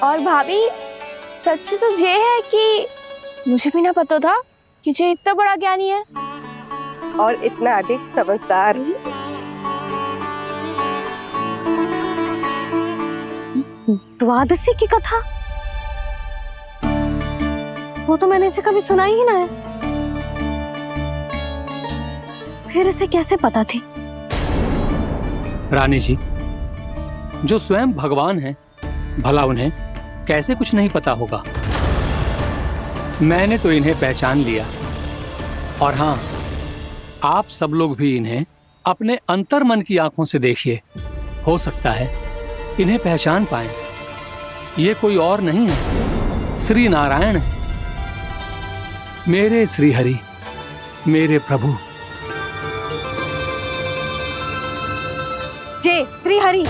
और भाभी सच तो ये है कि मुझे भी ना पता था कि ये इतना बड़ा ज्ञानी है और इतना अधिक समझदार। द्वादशी की कथा, वो तो मैंने इसे कभी सुना ही ना है। फिर इसे कैसे पता थी? रानी जी, जो स्वयं भगवान हैं, भला उन्हें कैसे कुछ नहीं पता होगा। मैंने तो इन्हें पहचान लिया, और हाँ, आप सब लोग भी इन्हें अपने अंतर्मन की आंखों से देखिए। हो सकता है इन्हें पहचान पाएं। ये कोई और नहीं है, श्री नारायण है, मेरे श्री हरि, मेरे प्रभु। जय श्री हरि।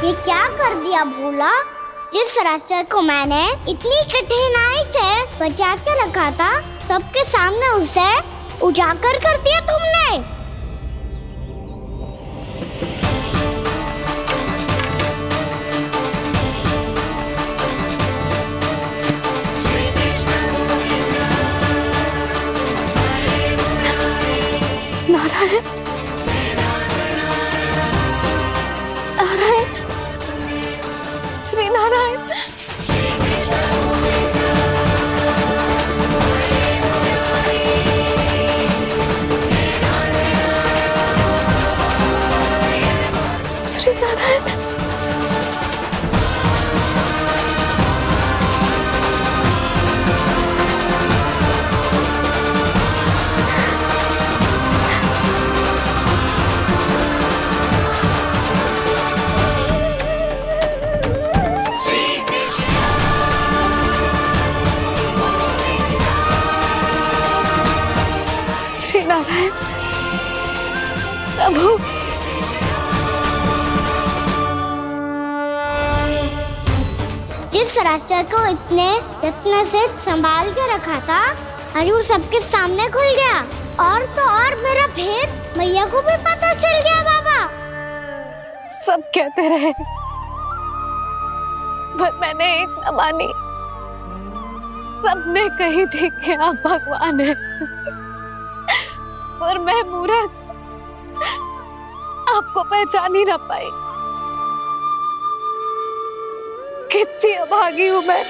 ये क्या कर दिया भोला? जिस रास्ते को मैंने इतनी कठिनाई से बचा के रखा था, सबके सामने उसे उजागर कर दिया तुमने। नारायण, नारायण, श्री नारायण। श्री नारायण। श्री नारायण प्रभु। जिस रास्ते को इतने जत्न से संभाल के रखा था, आज वो सबके सामने खुल गया। और तो और मेरा भेद मैया को भी पता चल गया बाबा। सब कहते रहे, पर मैंने एक न मानी। सबने कही थी कि आप भगवान हैं, पर मैं मूर्ख आपको पहचान ही ना पाई। कितनी अभागी हूं मैं।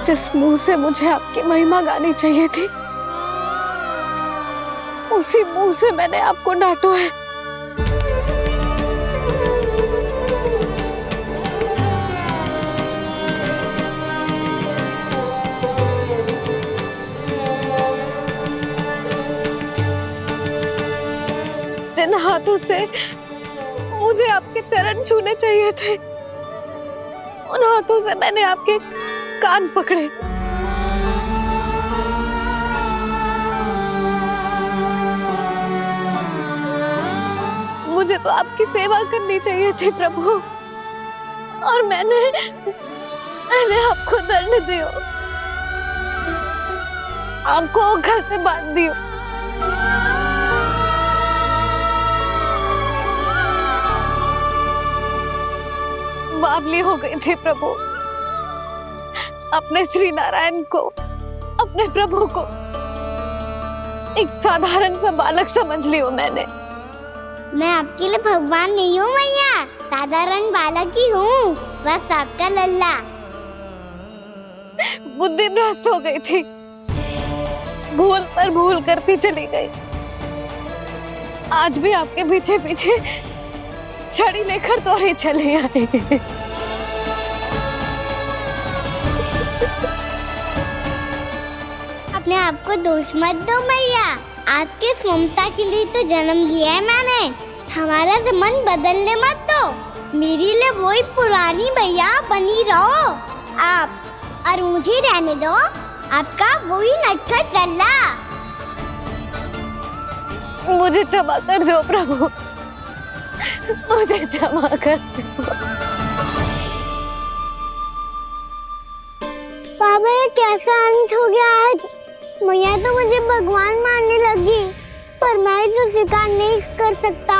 जिस मुंह से मुझे आपकी महिमा गानी चाहिए थी, उसी मुंह से मैंने आपको डांटा है। जिन हाथों से मुझे आपके चरण छूने चाहिए थे, उन हाथों से मैंने आपके कान पकड़े। मुझे तो आपकी सेवा करनी चाहिए थी प्रभु, और मैंने आपको दंड दियो, आपको घर से बांध दियो। बावली हो गई थी प्रभु। अपने श्री नारायण को, अपने प्रभु को एक साधारण सा बालक समझ लियो मैंने। मैं आपके लिए भगवान नहीं हूँ मैया, साधारण बालक ही हूँ, बस आपका लल्ला। बुद्धि भ्रष्ट हो गई थी, भूल पर भूल करती चली गई। आज भी आपके पीछे पीछे छड़ी लेकर दौड़े चले आए। अपने आप को दोष मत दो मैया, आपकी ममता के लिए तो जन्म लिया है मैंने। हमारा मन बदलने मत दो। मेरे लिए वही पुरानी भैया बनी रहो आप, और मुझे रहने दो आपका वही नटखट लल्ला। मुझे क्षमा कर दो प्रभु, मुझे क्षमा कर दो। बाबा ये कैसा अंत हो गया आज? मैया तो मुझे भगवान मानने लगी, पर मैं इसे स्वीकार नहीं कर सकता।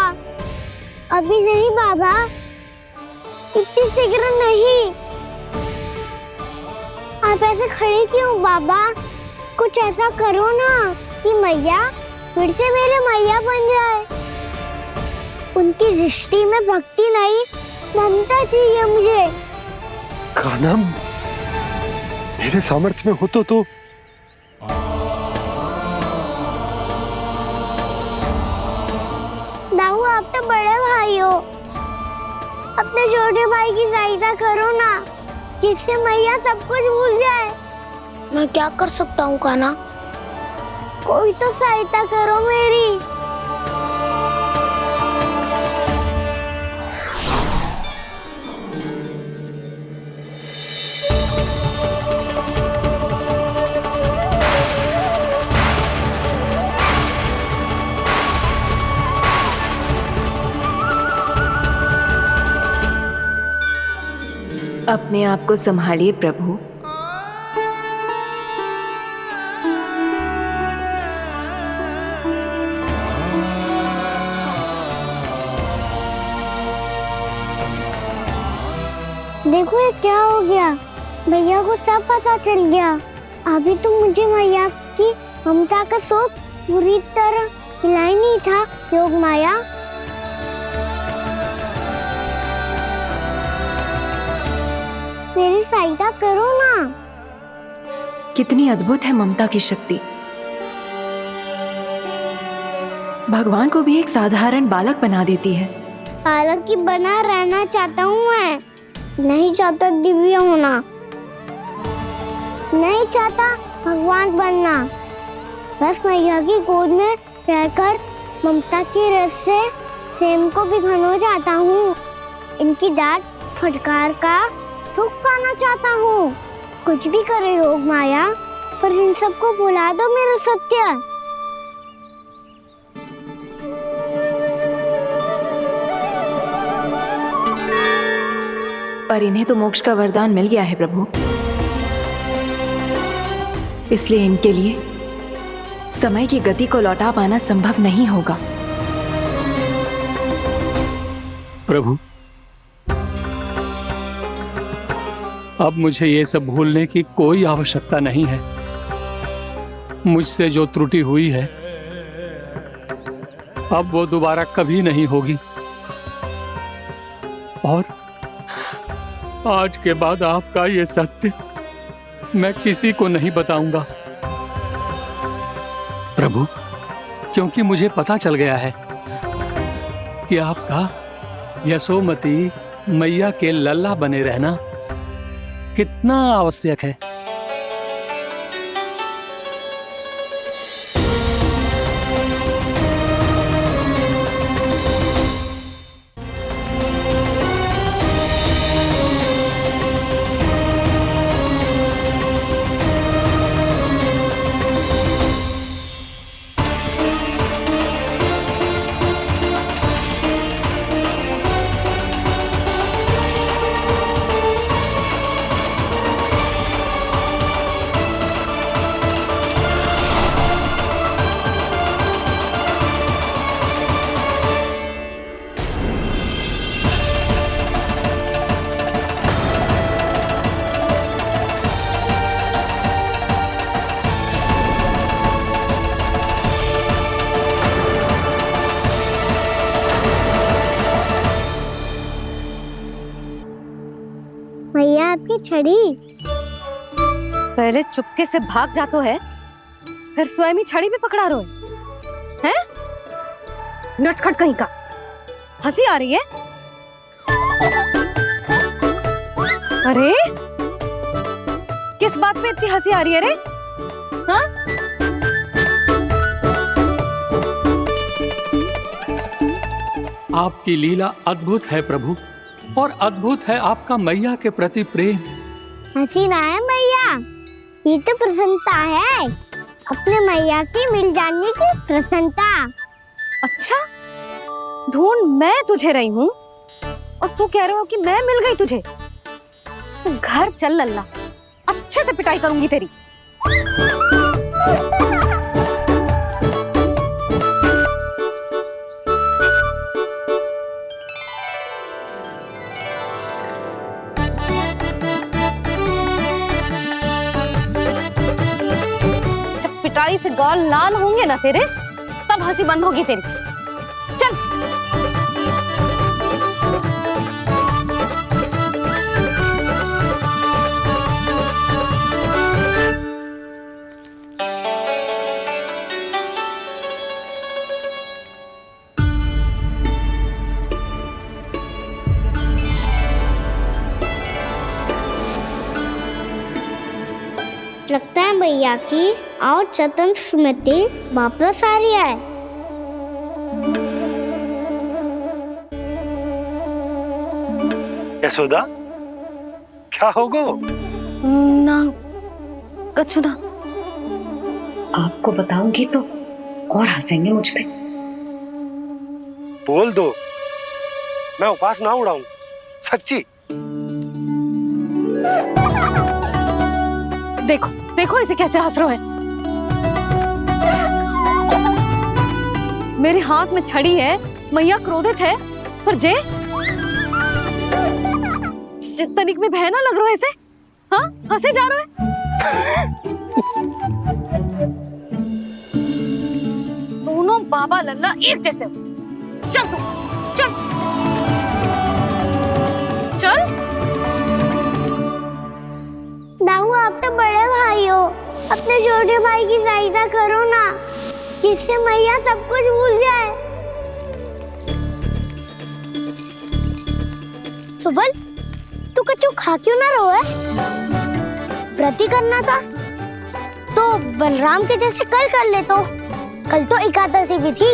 अभी नहीं बाबा, इतनी शीघ्र नहीं। आप ऐसे खड़े क्यों बाबा? कुछ ऐसा करो ना कि मैया फिर से मेरे मैया बन जाए। उनकी दृष्टि में भक्ति नहीं, ममता चाहिए मुझे। कान्हा, मेरे सामर्थ्य में हो तो दाऊ, आप तो बड़े भाई हो, अपने छोटे भाई की सहायता करो ना, जिससे मैया सब कुछ भूल जाए। मैं क्या कर सकता हूँ कान्हा? कोई तो सहायता करो मेरी। अपने आप को संभालिए प्रभु। देखो ये क्या हो गया, भैया को सब पता चल गया। अभी तो मुझे मैया की ममता का शौक पूरी तरह मिला ही नहीं था। योग माया, मेरी सहायता करो ना। कितनी अद्भुत है ममता की शक्ति। भगवान को भी एक साधारण बालक बना देती है। बालक की बना रहना चाहता हूँ मैं, नहीं चाहता दिव्य होना, नहीं चाहता भगवान बनना। बस मैया की गोद में रहकर ममता की रस से सेम को भिगोना चाहता हूँ। इनकी डांट फटकार का सुख पाना चाहता हूँ। कुछ भी करे योग माया, पर इन सबको भुला दो मेरा सत्य। पर इन्हें तो मोक्ष का वरदान मिल गया है प्रभु, इसलिए इनके लिए समय की गति को लौटा पाना संभव नहीं होगा। प्रभु, अब मुझे ये सब भूलने की कोई आवश्यकता नहीं है। मुझसे जो त्रुटि हुई है अब वो दोबारा कभी नहीं होगी, और आज के बाद आपका ये सत्य मैं किसी को नहीं बताऊंगा प्रभु, क्योंकि मुझे पता चल गया है कि आपका यशोमती मैया के लल्ला बने रहना कितना आवश्यक है। भैया आपकी छड़ी। पहले चुपके से भाग जा तो है, फिर स्वयं ही छड़ी भी पकड़ा रहे हैं? नटखट कहीं का। हंसी आ रही है? अरे किस बात पे इतनी हंसी आ रही है रे? हाँ? आपकी लीला अद्भुत है प्रभु, और अद्भुत है आपका मैया के प्रति प्रेम। हसीना है मैया, ये तो प्रसन्नता है, अपने मैया से मिल जाने की प्रसन्नता। अच्छा, ढूंढ मैं तुझे रही हूँ और तू कह रहे हो कि मैं मिल गई तुझे। तू घर चल लल्ला, अच्छे से पिटाई करूंगी तेरी। जब पिटाई से गाल लाल होंगे ना तेरे, तब हंसी बंद होगी तेरी। चल। लगता है भैया की और चतन स्मृति वापस आ रही है। यशोदा, क्या होगो? ना कछु ना। आपको बताऊंगी तो और हंसेंगे मुझ पे। बोल दो, मैं उपास ना उड़ाऊं, सच्ची। देखो देखो इसे कैसे हंस रहे हैं। मेरे हाथ में छड़ी है, मैया क्रोधित है, पर जे तनिक में भय ना लग रहा है इसे। हाँ, हंसे जा रहा है। दोनों बाबा लल्ला एक जैसे हो। चल तू, चल चल। दाऊ, आप तो बड़े भाई हो, अपने छोटे भाई की सहायता करो ना, जिससे मैया सब कुछ भूल जाए। सुबल, तू कछु खा क्यों ना रहो है? व्रती करना था तो बलराम के जैसे कल कर ले तो। कल तो एकादशी भी थी।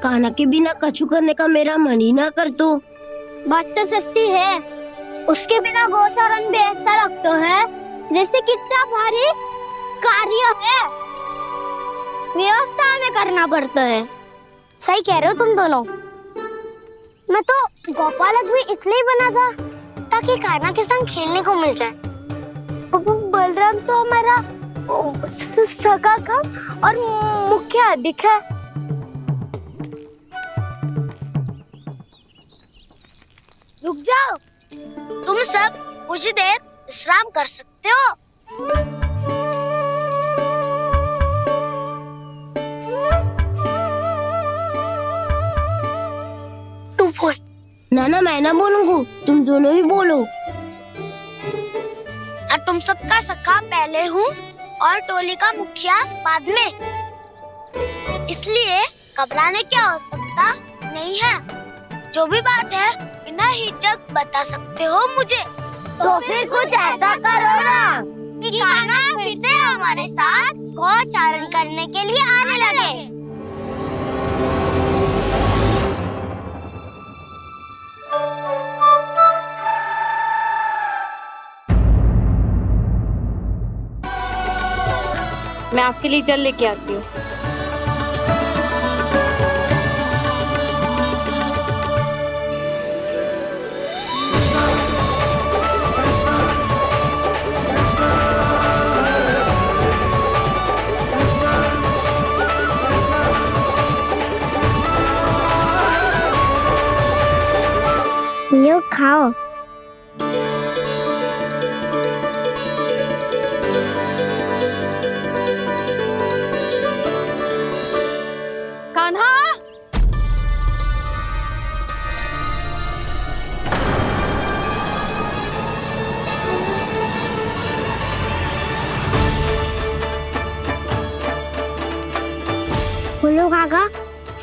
कान्हा के बिना कछु करने का मेरा मन ही ना कर तो। बात तो सच्ची है, उसके बिना गोचारण भी ऐसा लगता है जैसे कितना भारी कार्य है, व्यवस्था में करना पड़ता है। सही कह रहे हो तुम दोनों। मैं तो गोपालक भी इसलिए बना था ताकि कान्हा के संग खेलने को मिल जाए। बलराम तो हमारा सगा कम और मुख्य अधिक है। रुक जाओ, तुम सब कुछ देर विश्राम कर सकते हो। तू बोल। ना मैं ना बोलूंगा, तुम दोनों ही बोलो। और तुम सबका सखा पहले हूँ और टोली का मुखिया बाद में, इसलिए घबराने की आवश्यकता नहीं है। जो भी बात है बिना हिचक बता सकते हो मुझे। तो फिर कुछ ऐसा करो ना कि कान्हा फिर से हमारे साथ गोचारण करने के लिए आने लगे। मैं आपके लिए जल लेके आती हूँ। यो खाओ। कान्हा, बोलो काका,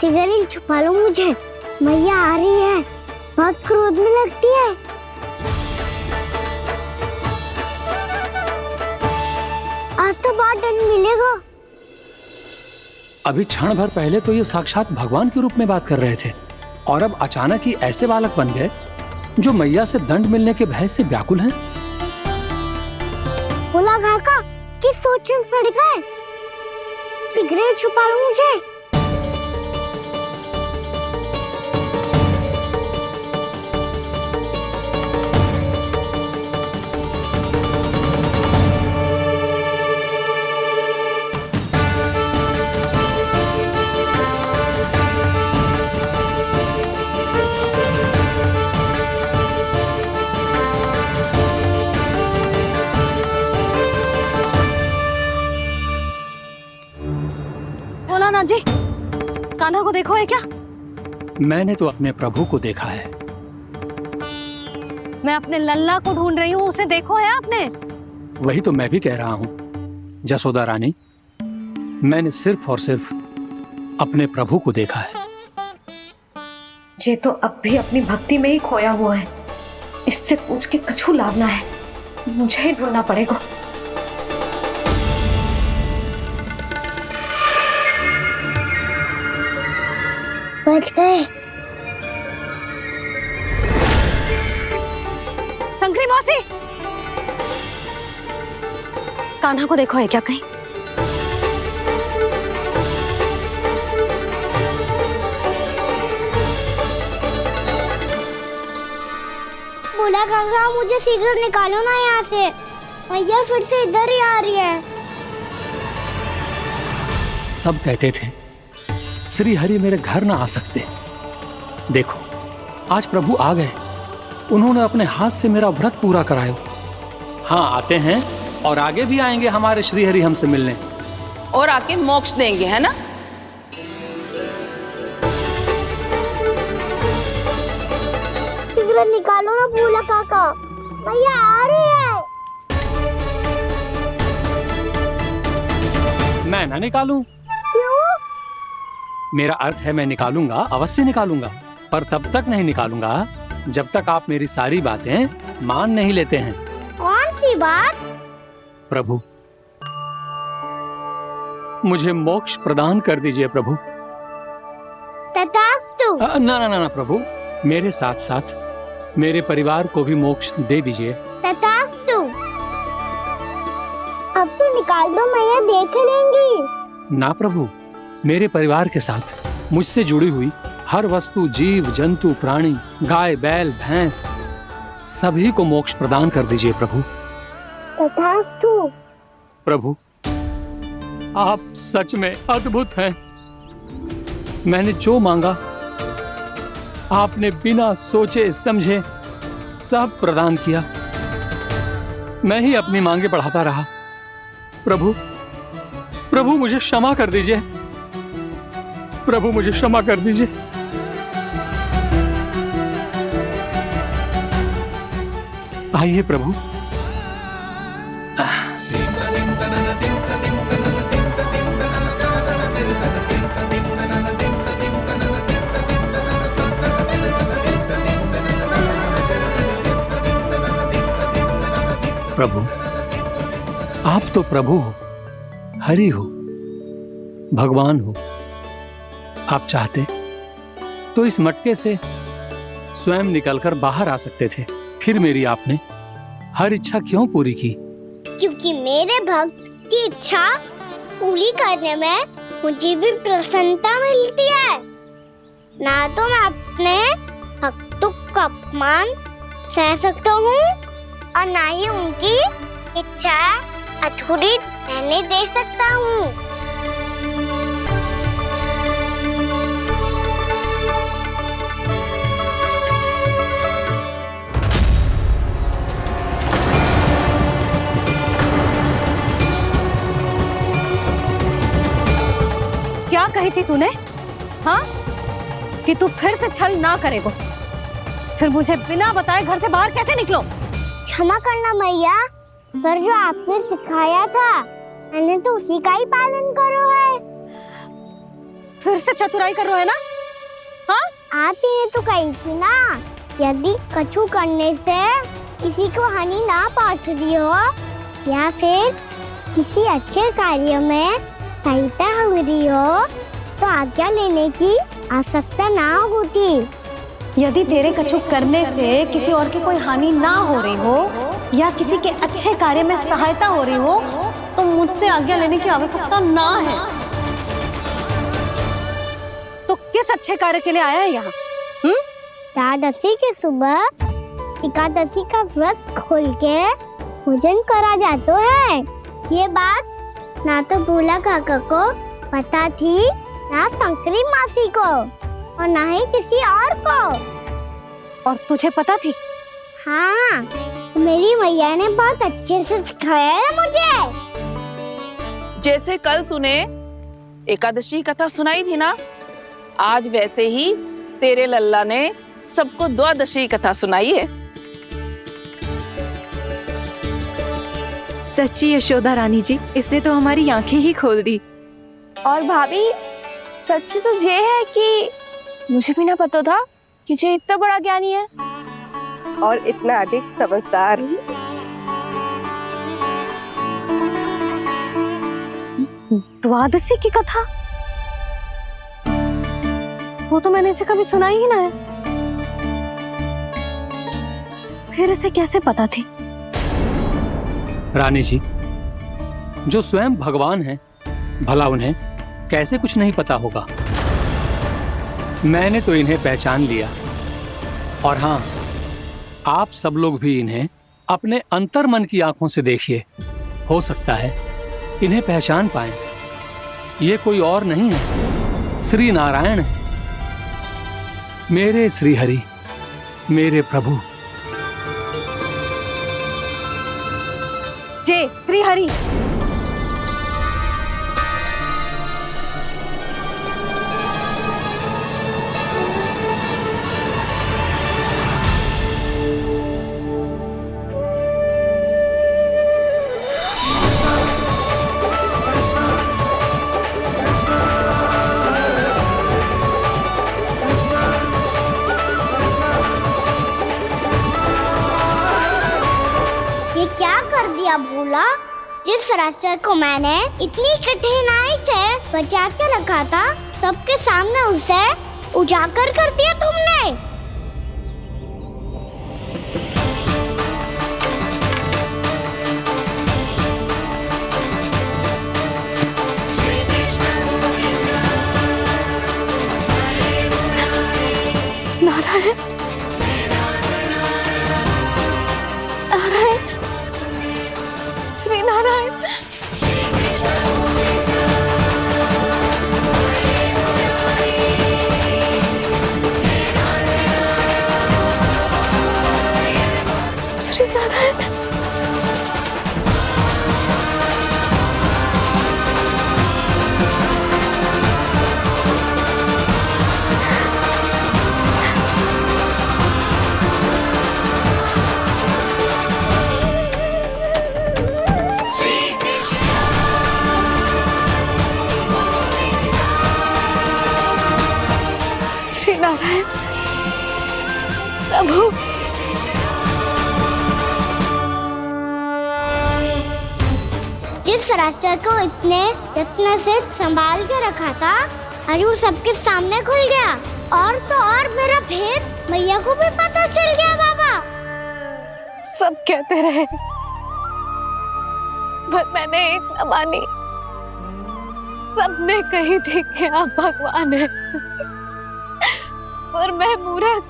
सिगरेट छुपा लो मुझे, मैया आ रही है, बहुत क्रोध में लगती है। आज तो बहुत दंड मिलेगा। अभी क्षण भर पहले तो ये साक्षात भगवान के रूप में बात कर रहे थे, और अब अचानक ही ऐसे बालक बन गए जो मैया से दंड मिलने के भय से व्याकुल हैं। भोला काका किस सोच में पड़ गए? सिगरेट छुपा लो मुझे। भोलानाथ जी, कान्हा को देखो है क्या? मैंने तो अपने प्रभु को देखा है। मैं अपने लल्ला को ढूंढ रही हूँ, उसे देखो है आपने? वही तो मैं भी कह रहा हूँ जसोदा रानी, मैंने सिर्फ और सिर्फ अपने प्रभु को देखा है। ये तो अब भी अपनी भक्ति में ही खोया हुआ है। इससे पूछ के कछु लाभ ना है, मुझे ही ढूंढना पड़ेगा। बच गए। शंकरी मौसी, कान्हा को देखो है क्या कहीं? भोला काका मुझे सिगरेट निकालो ना यहाँ से, मैया फिर से इधर ही आ रही है। सब कहते थे श्री हरि मेरे घर ना आ सकते। देखो आज प्रभु आ गए, उन्होंने अपने हाथ से मेरा व्रत पूरा कराया। हाँ आते हैं और आगे भी आएंगे हमारे श्री हरि हमसे मिलने और आके मोक्ष देंगे, है ना? सिगरेट निकालो ना भोला काका, मैया आ रही है। मैं ना निकालूं? मेरा अर्थ है मैं निकालूंगा, अवश्य निकालूंगा, पर तब तक नहीं निकालूंगा जब तक आप मेरी सारी बातें मान नहीं लेते हैं। कौन सी बात? प्रभु मुझे मोक्ष प्रदान कर दीजिए प्रभु। तथास्तु। ना ना ना ना प्रभु, मेरे साथ साथ मेरे परिवार को भी मोक्ष दे दीजिए। तथास्तु। अब तो निकाल दो, मैया देख लेंगी। ना प्रभु, मेरे परिवार के साथ मुझसे जुड़ी हुई हर वस्तु, जीव जंतु, प्राणी, गाय बैल भैंस, सभी को मोक्ष प्रदान कर दीजिए प्रभु। तथास्तु। प्रभु आप सच में अद्भुत हैं। मैंने जो मांगा आपने बिना सोचे समझे सब प्रदान किया। मैं ही अपनी मांगे बढ़ाता रहा। प्रभु प्रभु मुझे क्षमा कर दीजिए, प्रभु मुझे क्षमा कर दीजिए। आइए प्रभु। प्रभु आप तो प्रभु हो, हरि हो, भगवान हो। आप चाहते तो इस मटके से स्वयं निकलकर बाहर आ सकते थे, फिर मेरी आपने हर इच्छा क्यों पूरी की? क्योंकि मेरे भक्त की इच्छा पूरी करने में मुझे भी प्रसन्नता मिलती है। ना तो मैं अपने भक्तों का अपमान सह सकता हूँ और ना ही उनकी इच्छा अधूरी रहने दे सकता हूँ। क्या कही थी तूने? हाँ, कि तू फिर से छल ना करेगा। फिर मुझे बिना बताए घर से बाहर कैसे निकलो? क्षमा करना मैया, पर जो आपने सिखाया था मैंने तो उसी का ही पालन करो है। फिर से चतुराई कर रहे हो है ना? हाँ? आप ही ने तो कही थी ना, यदि कछु करने से किसी को हानि ना पहुंचती हो या फिर किसी अच्छे कार्य में सहायता हो रही हो तो आज्ञा लेने की आवश्यकता ना होती। यदि तेरे कछु करने से किसी और की कोई हानि ना हो रही हो या किसी के अच्छे कार्य में सहायता हो रही हो तो मुझसे आज्ञा लेने की आवश्यकता ना है। तो किस अच्छे कार्य के लिए आया है यहाँ? एकादशी की सुबह एकादशी का व्रत खोल के पूजन करा जाता है। ये बात ना तो भोला काका को पता थी, ना शंकरी मासी को, और ना ही किसी और को। और तुझे पता थी? हाँ, मेरी मैया ने बहुत अच्छे से सिखाया है मुझे। जैसे कल तूने एकादशी कथा सुनाई थी ना, आज वैसे ही तेरे लल्ला ने सबको द्वादशी कथा सुनाई है। सच्ची यशोदा रानी जी, इसने तो हमारी आंखें ही खोल दी। और भाभी, सच तो ये है कि मुझे भी ना पता था कि ये इतना बड़ा ज्ञानी है और इतना अधिक समझदार। द्वादशी की कथा? वो तो मैंने इसे कभी सुना ही ना है। फिर इसे कैसे पता थी? रानी जी, जो स्वयं भगवान हैं, भला उन्हें कैसे कुछ नहीं पता होगा। मैंने तो इन्हें पहचान लिया। और हाँ, आप सब लोग भी इन्हें अपने अंतर मन की आंखों से देखिए। हो सकता है इन्हें पहचान पाएं। ये कोई और नहीं है, श्री नारायण है, मेरे श्री हरि, मेरे प्रभु। जय श्री हरि। ये क्या कर दिया भोला? जिस रास्ते को मैंने इतनी कठिनाई से बचा के रखा था, सबके सामने उसे उजागर कर दिया तुमने। नारायण, नारायण, श्री नारायण। श्री नारायण। श्री नारायण प्रभु। जिस रास्ते को इतने जत्न से संभाल के रखा था, आज वो सबके सामने खुल गया। और तो और मेरा भेद मैया को भी पता चल गया। बाबा, सब कहते रहे पर मैंने एक न मानी। सबने कही थी कि आप भगवान हैं, पर मैं मूर्ख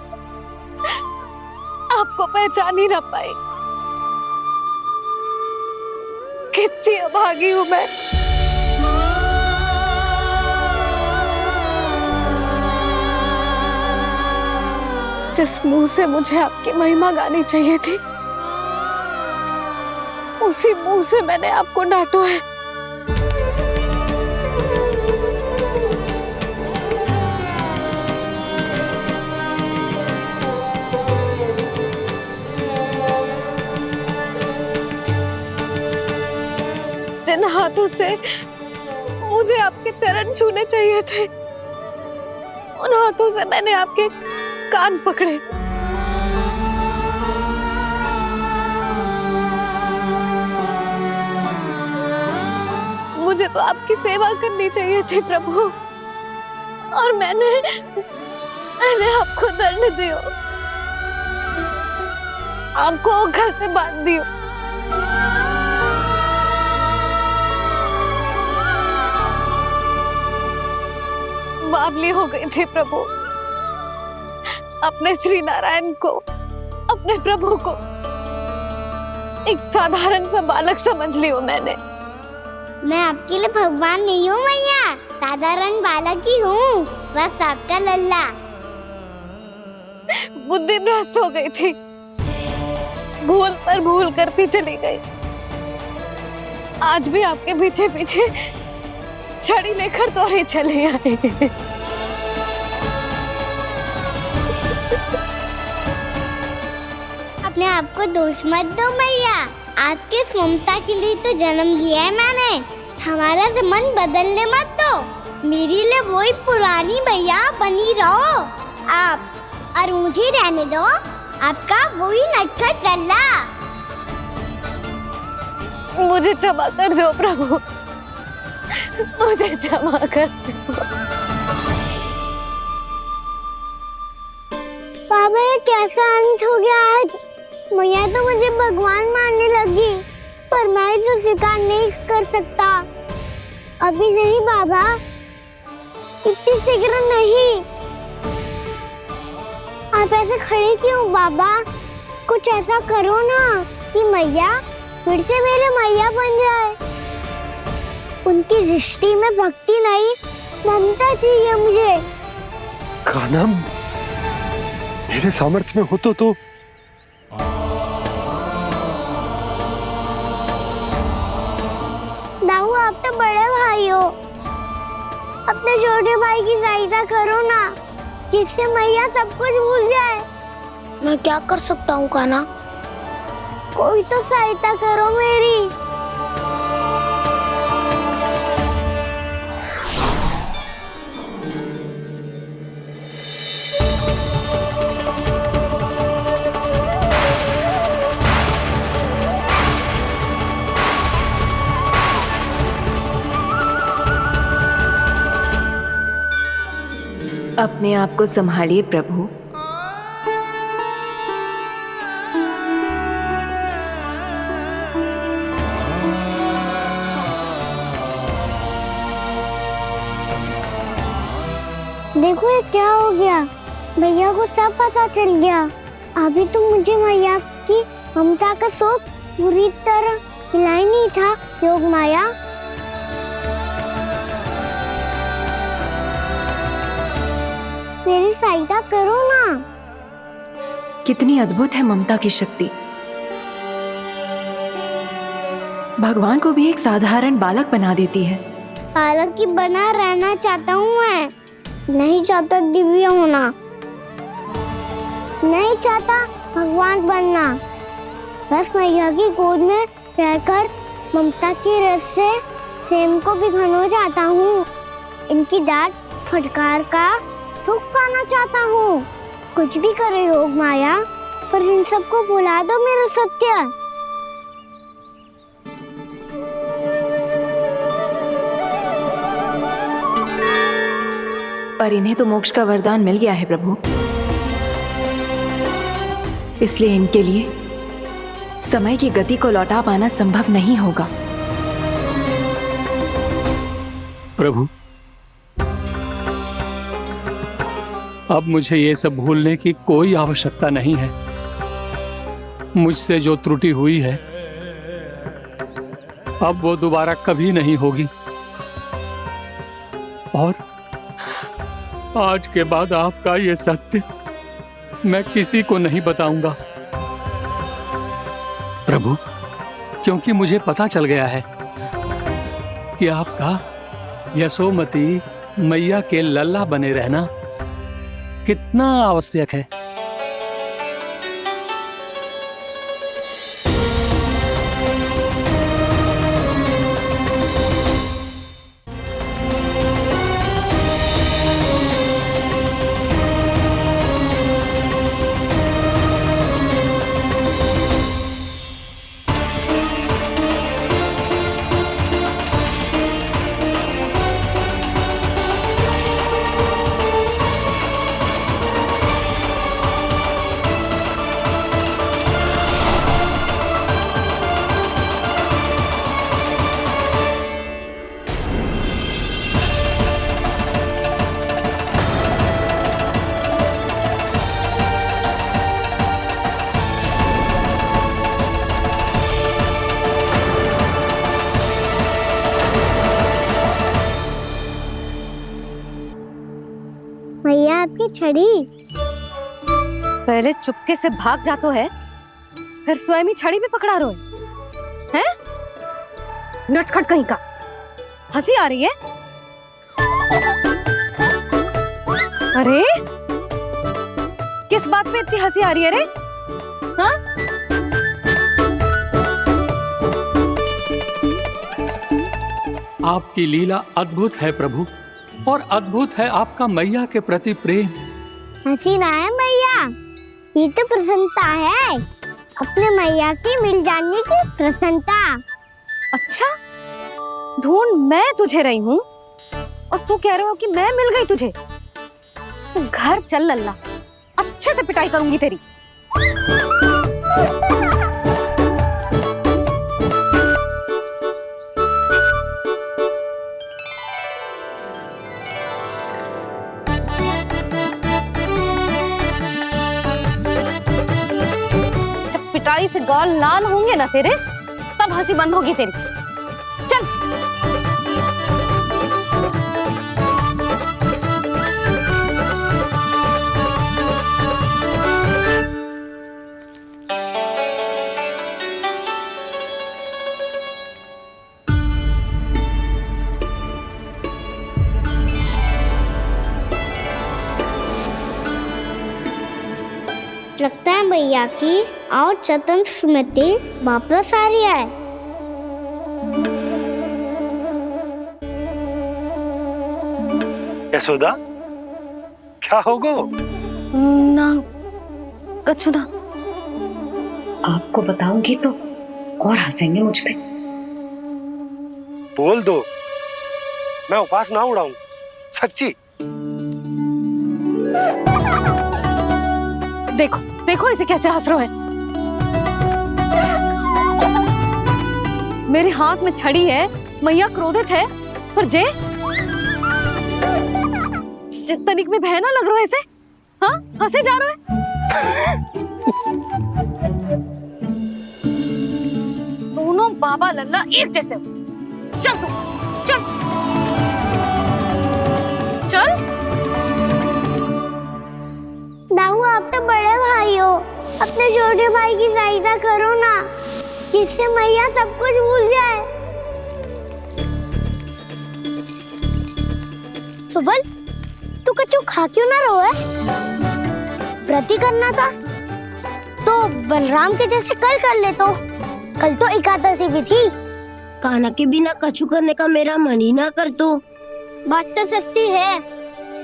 आपको पहचान ही ना पाई। कितनी अभागी हूं मैं। जिस मुंह से मुझे आपकी महिमा गानी चाहिए थी, उसी मुंह से मैंने आपको डांटा है। जिन हाथों से मुझे आपके चरण छूने चाहिए थे, उन हाथों से मैंने आपके कान पकड़े। मुझे तो आपकी सेवा करनी चाहिए थी प्रभु, और मैंने मैंने आपको दंड दियो, आपको घर से बांध दियो। बावली हो गई थी प्रभु, अपने श्री नारायण को, अपने प्रभु को एक साधारण सा बालक समझ लियो मैंने। मैं आपके लिए भगवान नहीं हूँ मैया, साधारण बालक ही हूँ, बस आपका लल्ला। बुद्धि भ्रष्ट हो गई थी, भूल पर भूल करती चली गई। आज भी आपके पीछे पीछे छड़ी लेकर दौड़ी चली आई। अपने आप को दोष मत दो मैया, आपके इस ममता के लिए तो जन्म लिया है मैंने। हमारा मन बदलने मत दो, मेरे लिए वही पुरानी भैया बनी रहो आप, और मुझे रहने दो आपका वही नटखट लल्ला। मुझे क्षमा कर दो प्रभु, मुझे क्षमा कर दो। बाबा ये कैसा अंत हो गया आज? मैया तो मुझे भगवान मानने लगी, पर मैं इसे स्वीकार नहीं कर सकता। अभी नहीं बाबा, इतनी शीघ्र नहीं। आप ऐसे खड़े क्यों बाबा? कुछ ऐसा करो ना कि मैया फिर से मेरे मैया बन जाए। उनकी दृष्टि में भक्ति नहीं, ममता चाहिए मुझे। कान्हा, मेरे सामर्थ्य में हो तो दाऊ, आप तो बड़े भाई हो, अपने छोटे भाई की सहायता करो ना, जिससे मैया सब कुछ भूल जाए। मैं क्या कर सकता हूँ कान्हा? कोई तो सहायता करो मेरी। अपने आप को संभालिए प्रभु। देखो ये क्या हो गया, भैया को सब पता चल गया। अभी तो मुझे मैया की ममता का शौक पूरी तरह हिलाई नहीं था। योग माया, मेरी सहायता करो ना। कितनी अद्भुत है ममता की शक्ति। भगवान को भी एक साधारण बालक बना देती है। बालक की बना रहना चाहता हूँ मैं, नहीं चाहता दिव्य होना, नहीं चाहता भगवान बनना। बस मैया की गोद में रहकर ममता की रस से सेम को भी घनो चाहता हूँ। इनकी डांट फटकार का सुख पाना चाहता हूँ। कुछ भी करे योग माया, पर इन सबको भुला दो मेरा सत्य। पर इन्हें तो मोक्ष का वरदान मिल गया है प्रभु, इसलिए इनके लिए समय की गति को लौटा पाना संभव नहीं होगा। प्रभु, अब मुझे ये सब भूलने की कोई आवश्यकता नहीं है। मुझसे जो त्रुटि हुई है अब वो दोबारा कभी नहीं होगी, और आज के बाद आपका ये सत्य मैं किसी को नहीं बताऊंगा प्रभु, क्योंकि मुझे पता चल गया है कि आपका यशोमती मैया के लल्ला बने रहना कितना आवश्यक है। छड़ी। पहले चुपके से भाग जातो है, फिर स्वयं ही छड़ी में पकड़ा रोए हैं? नटखट कहीं का। हंसी आ रही है? अरे किस बात पे इतनी हंसी आ रही है रे? हाँ? आपकी लीला अद्भुत है प्रभु, और अद्भुत है आपका मैया के प्रति प्रेम। हंसी ना है मैया, ये तो प्रसन्नता है, अपने मैया से मिल जाने की प्रसन्नता। अच्छा, ढूंढ मैं तुझे रही हूँ और तू कह रहे हो कि मैं मिल गई तुझे। तू घर चल लल्ला, अच्छे से पिटाई करूंगी तेरी। जब पिटाई से गाल लाल होंगे ना तेरे, तब हंसी बंद होगी तेरी। चल। लगता है भैया की और चतन स्मृति वापस आ रही है। यशोदा, क्या होगो? ना कछु ना। आपको बताऊंगी तो और हंसेंगे मुझ पे। बोल दो, मैं उपास ना उड़ाऊं, सच्ची। देखो देखो इसे कैसे हंस रहा है। मेरे हाथ में छड़ी है, मैया क्रोधित है, पर जे तनिक में बहना लग रहा है इसे। हाँ, हंसे जा रहा है। दोनों बाबा लल्ला एक जैसे हो। चल तू, चल चल। दाऊ, आप तो बड़े भाई हो, अपने छोटे भाई की सहायता करो ना, जिससे मैया सब कुछ भूल जाए। सुबल, तू कछु खा क्यों ना रहो है? व्रत ही करना था तो बलराम के जैसे कल कर ले। तो कल तो एकादशी भी थी। कान्हा के बिना कछु करने का मेरा मन ही ना कर। तो बात तो सच्ची है,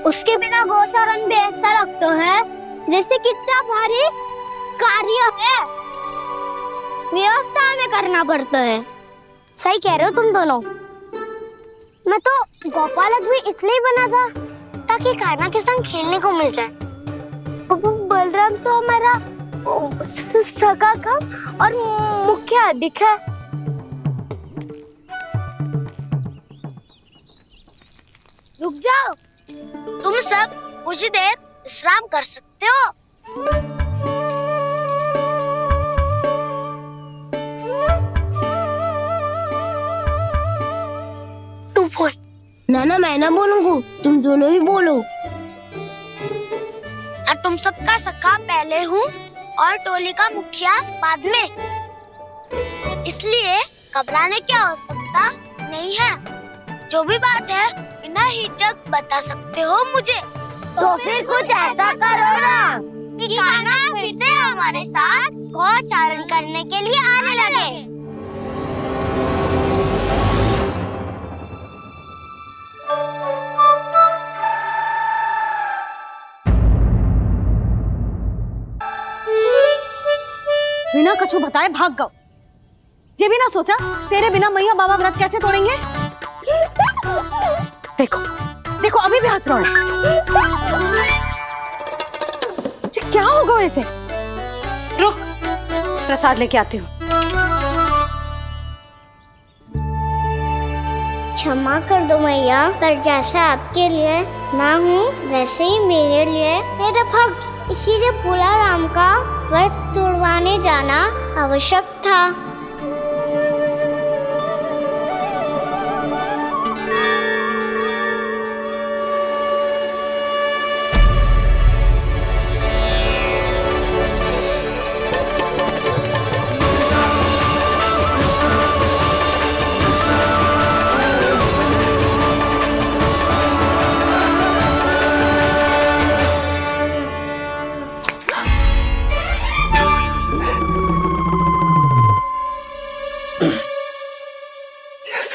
उसके बिना गोचारण भी ऐसा लगता है जैसे कितना भारी कार्य है, व्यवस्था में करना पड़ता है। सही कह रहे हो तुम दोनों। मैं तो गोपालक भी इसलिए बना था ताकि कान्हा के संग खेलने को मिल जाए। बलराम तो हमारा सगा कम और मुख्य अधिक है। रुक जाओ, तुम सब कुछ देर विश्राम कर सकते हो। तू बोल। ना मैं ना बोलूंगा, तुम दोनों ही बोलो। और तुम सबका सखा पहले हूँ और टोली का मुखिया बाद में, इसलिए घबराने की आवश्यकता नहीं है। जो भी बात है बिना हिचक बता सकते हो मुझे। तो फिर कुछ ऐसा करो ना कि कान्हा फिर से हमारे साथ गोचारण करने के लिए आने लगे। बिना कछु बताए भाग गओ। ये भी ना सोचा तेरे बिना मैया बाबा व्रत कैसे तोड़ेंगे। देखो देखो अभी भी हंस रहा है। क्या होगा ऐसे? रुक, प्रसाद लेके आती हूँ। क्षमा कर दो मैया, पर जैसा आपके लिए ना हूँ वैसे ही मेरे लिए मेरा भक्त, इसीलिए भोला राम का व्रत तोड़वाने जाना आवश्यक था।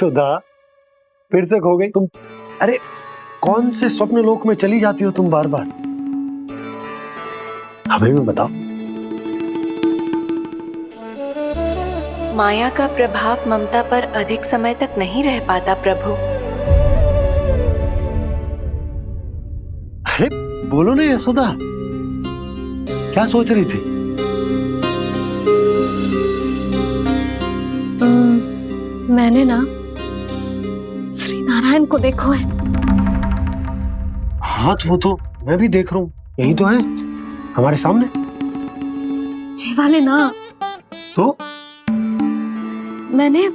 सुधा, फिर से खो गई तुम। अरे कौन से स्वप्न लोक में चली जाती हो तुम बार बार? हमें भी बताओ। माया का प्रभाव ममता पर अधिक समय तक नहीं रह पाता प्रभु। अरे बोलो ना यशोदा, क्या सोच रही थी? मैंने ना श्री नारायण को देखो है। हाँ तो वो तो मैं भी देख रहा हूँ, यही तो है हमारे सामने। ये वाले ना, तो मैंने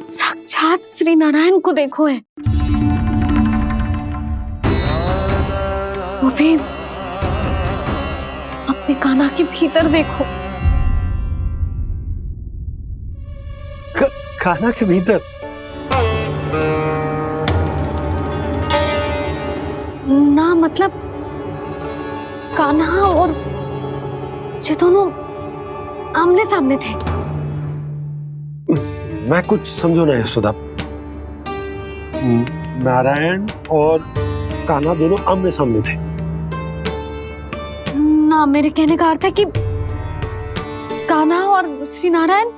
साक्षात श्री नारायण को देखो है, वो भी अपने कान्हा के भीतर देखो। कान्हा के भीतर? ना मतलब कान्हा और ये दोनों आमने सामने थे। मैं कुछ समझो ना यशोदा। नारायण और कान्हा दोनों आमने सामने थे? ना, मेरे कहने का अर्थ है कि कान्हा और श्री नारायण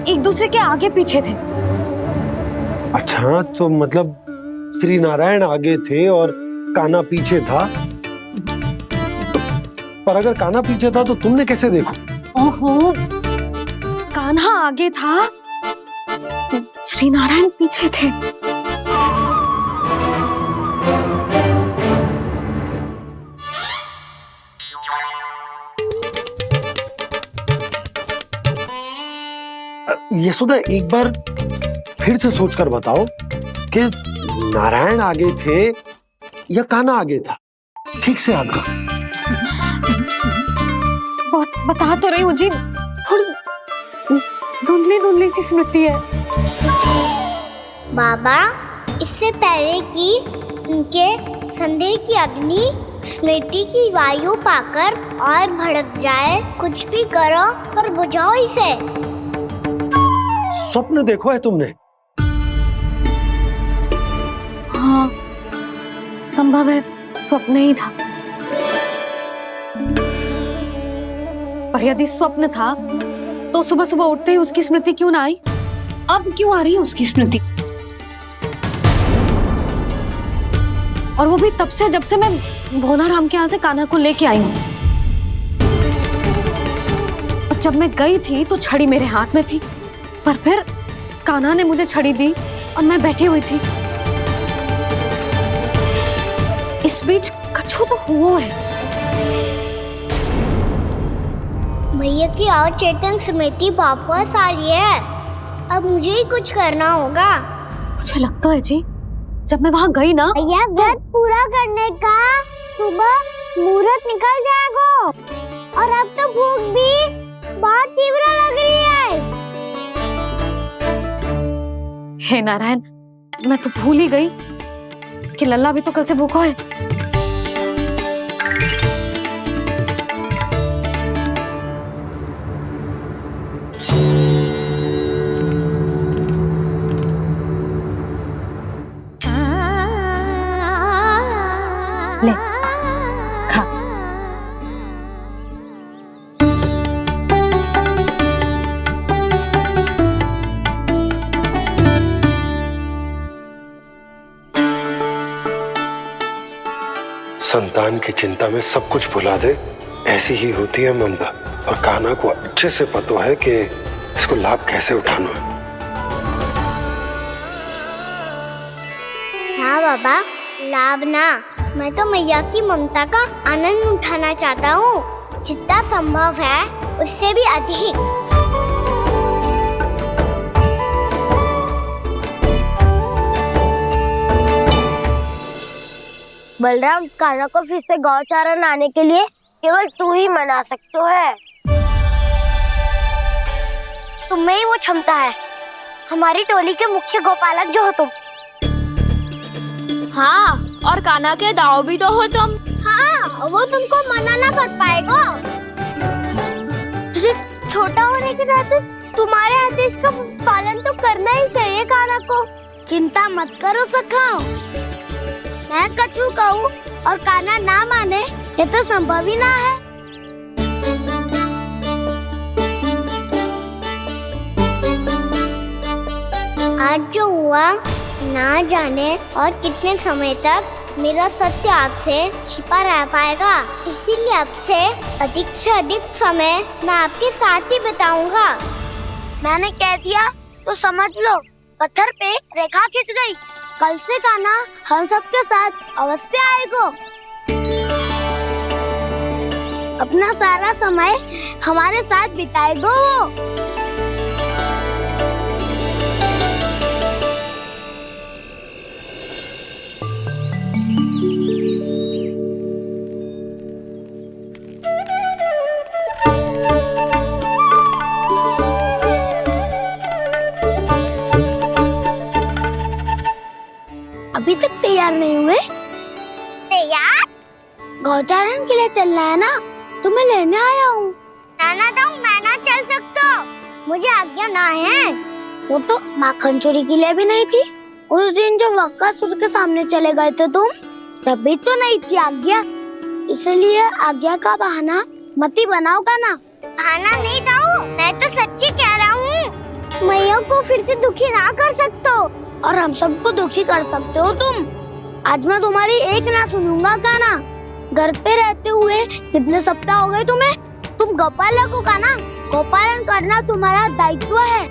एक दूसरे के आगे पीछे थे। अच्छा, तो मतलब श्री नारायण आगे थे और कान्हा पीछे था। पर अगर कान्हा पीछे था तो तुमने कैसे देखा? ओहो, कान्हा आगे था, श्री नारायण पीछे थे। यशोदा, एक बार फिर से सोचकर बताओ कि नारायण आगे थे या कान्हा आगे था? ठीक से याद करो। बहुत बता तो रही हूँ जी, थोड़ी धुंधली धुंधली सी स्मृति है। बाबा, इससे पहले कि उनके संदेह की अग्नि स्मृति की वायु पाकर और भड़क जाए, कुछ भी करो पर बुझाओ इसे। स्वप्न देखो है तुमने? हाँ, संभव है स्वप्न ही था। पर यदि स्वप्न था तो सुबह सुबह उठते ही उसकी स्मृति क्यों ना आई? अब क्यों आ रही है उसकी स्मृति? और वो भी तब से जब से मैं भोलाराम के यहाँ से कान्हा को लेके आई हूँ। और जब मैं गई थी तो छड़ी मेरे हाथ में थी, पर फिर कान्हा ने मुझे छड़ी दी और मैं बैठी हुई थी। इस बीच कछु तो हुआ है। भैया की अचेतन स्मृति वापस आ रही है। अब मुझे ही कुछ करना होगा। मुझे लगता है जी, जब मैं वहां गई ना, भैया व्रत पूरा करने का सुबह मुहूर्त निकल जाएगा और अब तो भूख भी बहुत तीव्र लग रही है। हे नारायण, मैं तो भूल ही गई कि लल्ला भी तो कल से भूखा है। ले, खा। संतान की चिंता में सब कुछ भुला दे, ऐसी ही होती है ममता। और कान्हा को अच्छे से पता है कि इसको लाभ कैसे उठाना है। हाँ बाबा, लाभ ना, मैं तो मैया की ममता का आनंद उठाना चाहता हूँ, जितना संभव है उससे भी अधिक। बलराम, कान्हा को फिर से गौचारण आने के लिए केवल तू ही मना सकते है। तुम्हें ही वो क्षमता है, हमारी टोली के मुख्य गोपालक जो हो तुम। हाँ, और कान्हा के दाव भी तो हो तुम। हाँ, वो तुमको मना ना कर पाएगा। तुझे छोटा होने के नाते तुम्हारे आदेश का पालन पालन तो करना ही चाहिए काना को। चिंता मत करो सखा, मैं कछु कहूँ और काना ना माने ये तो संभव ही ना है। आज जो हुआ ना जाने और कितने समय तक मेरा सत्य आपसे छिपा रह पाएगा, इसीलिए आपसे अधिक से अधिक समय मैं आपके साथ ही बिताऊंगा। मैंने कह दिया तो समझ लो, पत्थर पे रेखा खिंच गई। कल से काना हम सबके साथ अवश्य आएगा। अपना सारा समय हमारे साथ बिताएगा वो। अभी तक तैयार नहीं हुए? तैयार? गौचारण के लिए चलना है ना, तुम्हें लेने आया हूँ। नाना दाऊ मैं ना चल सकता, मुझे आज्ञा ना है। वो तो माखन चोरी के लिए भी नहीं थी। उस दिन जो वक्कासुर के सामने चले गए थे तुम, तभी तो नहीं थी आज्ञा। इसलिए आज्ञा का बहाना मत ही बनाओ काना। बहाना नहीं दाऊ, मैं तो सच्ची कह रहा हूँ। मैया को फिर से दुखी ना कर सकते हो और हम सबको दुखी कर सकते हो तुम। आज मैं तुम्हारी एक ना सुनूंगा काना। घर पे रहते हुए कितने सप्ताह हो गए तुम्हें? तुम गोपालक हो काना, गोपालन करना तुम्हारा दायित्व है।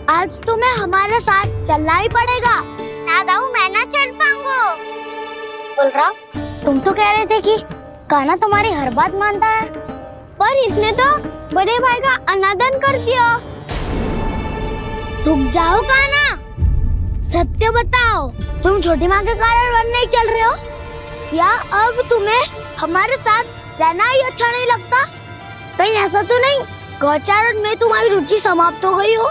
आज तुम्हें हमारे साथ चलना ही पड़ेगा। ना दाऊ मैं ना चल पाऊंगा। बोल रहा, तुम तो कह रहे थे कि काना तुम्हारी हर बात मानता है, पर इसने तो बड़े भाई का अनादर कर दिया। रुक जाओ काना, सत्य बताओ, तुम छोटी माँ के कारण वन नहीं चल रहे हो या अब तुम्हें हमारे साथ रहना ही अच्छा नहीं लगता? कहीं ऐसा तो नहीं गौचारण में तुम्हारी रुचि समाप्त हो गई हो?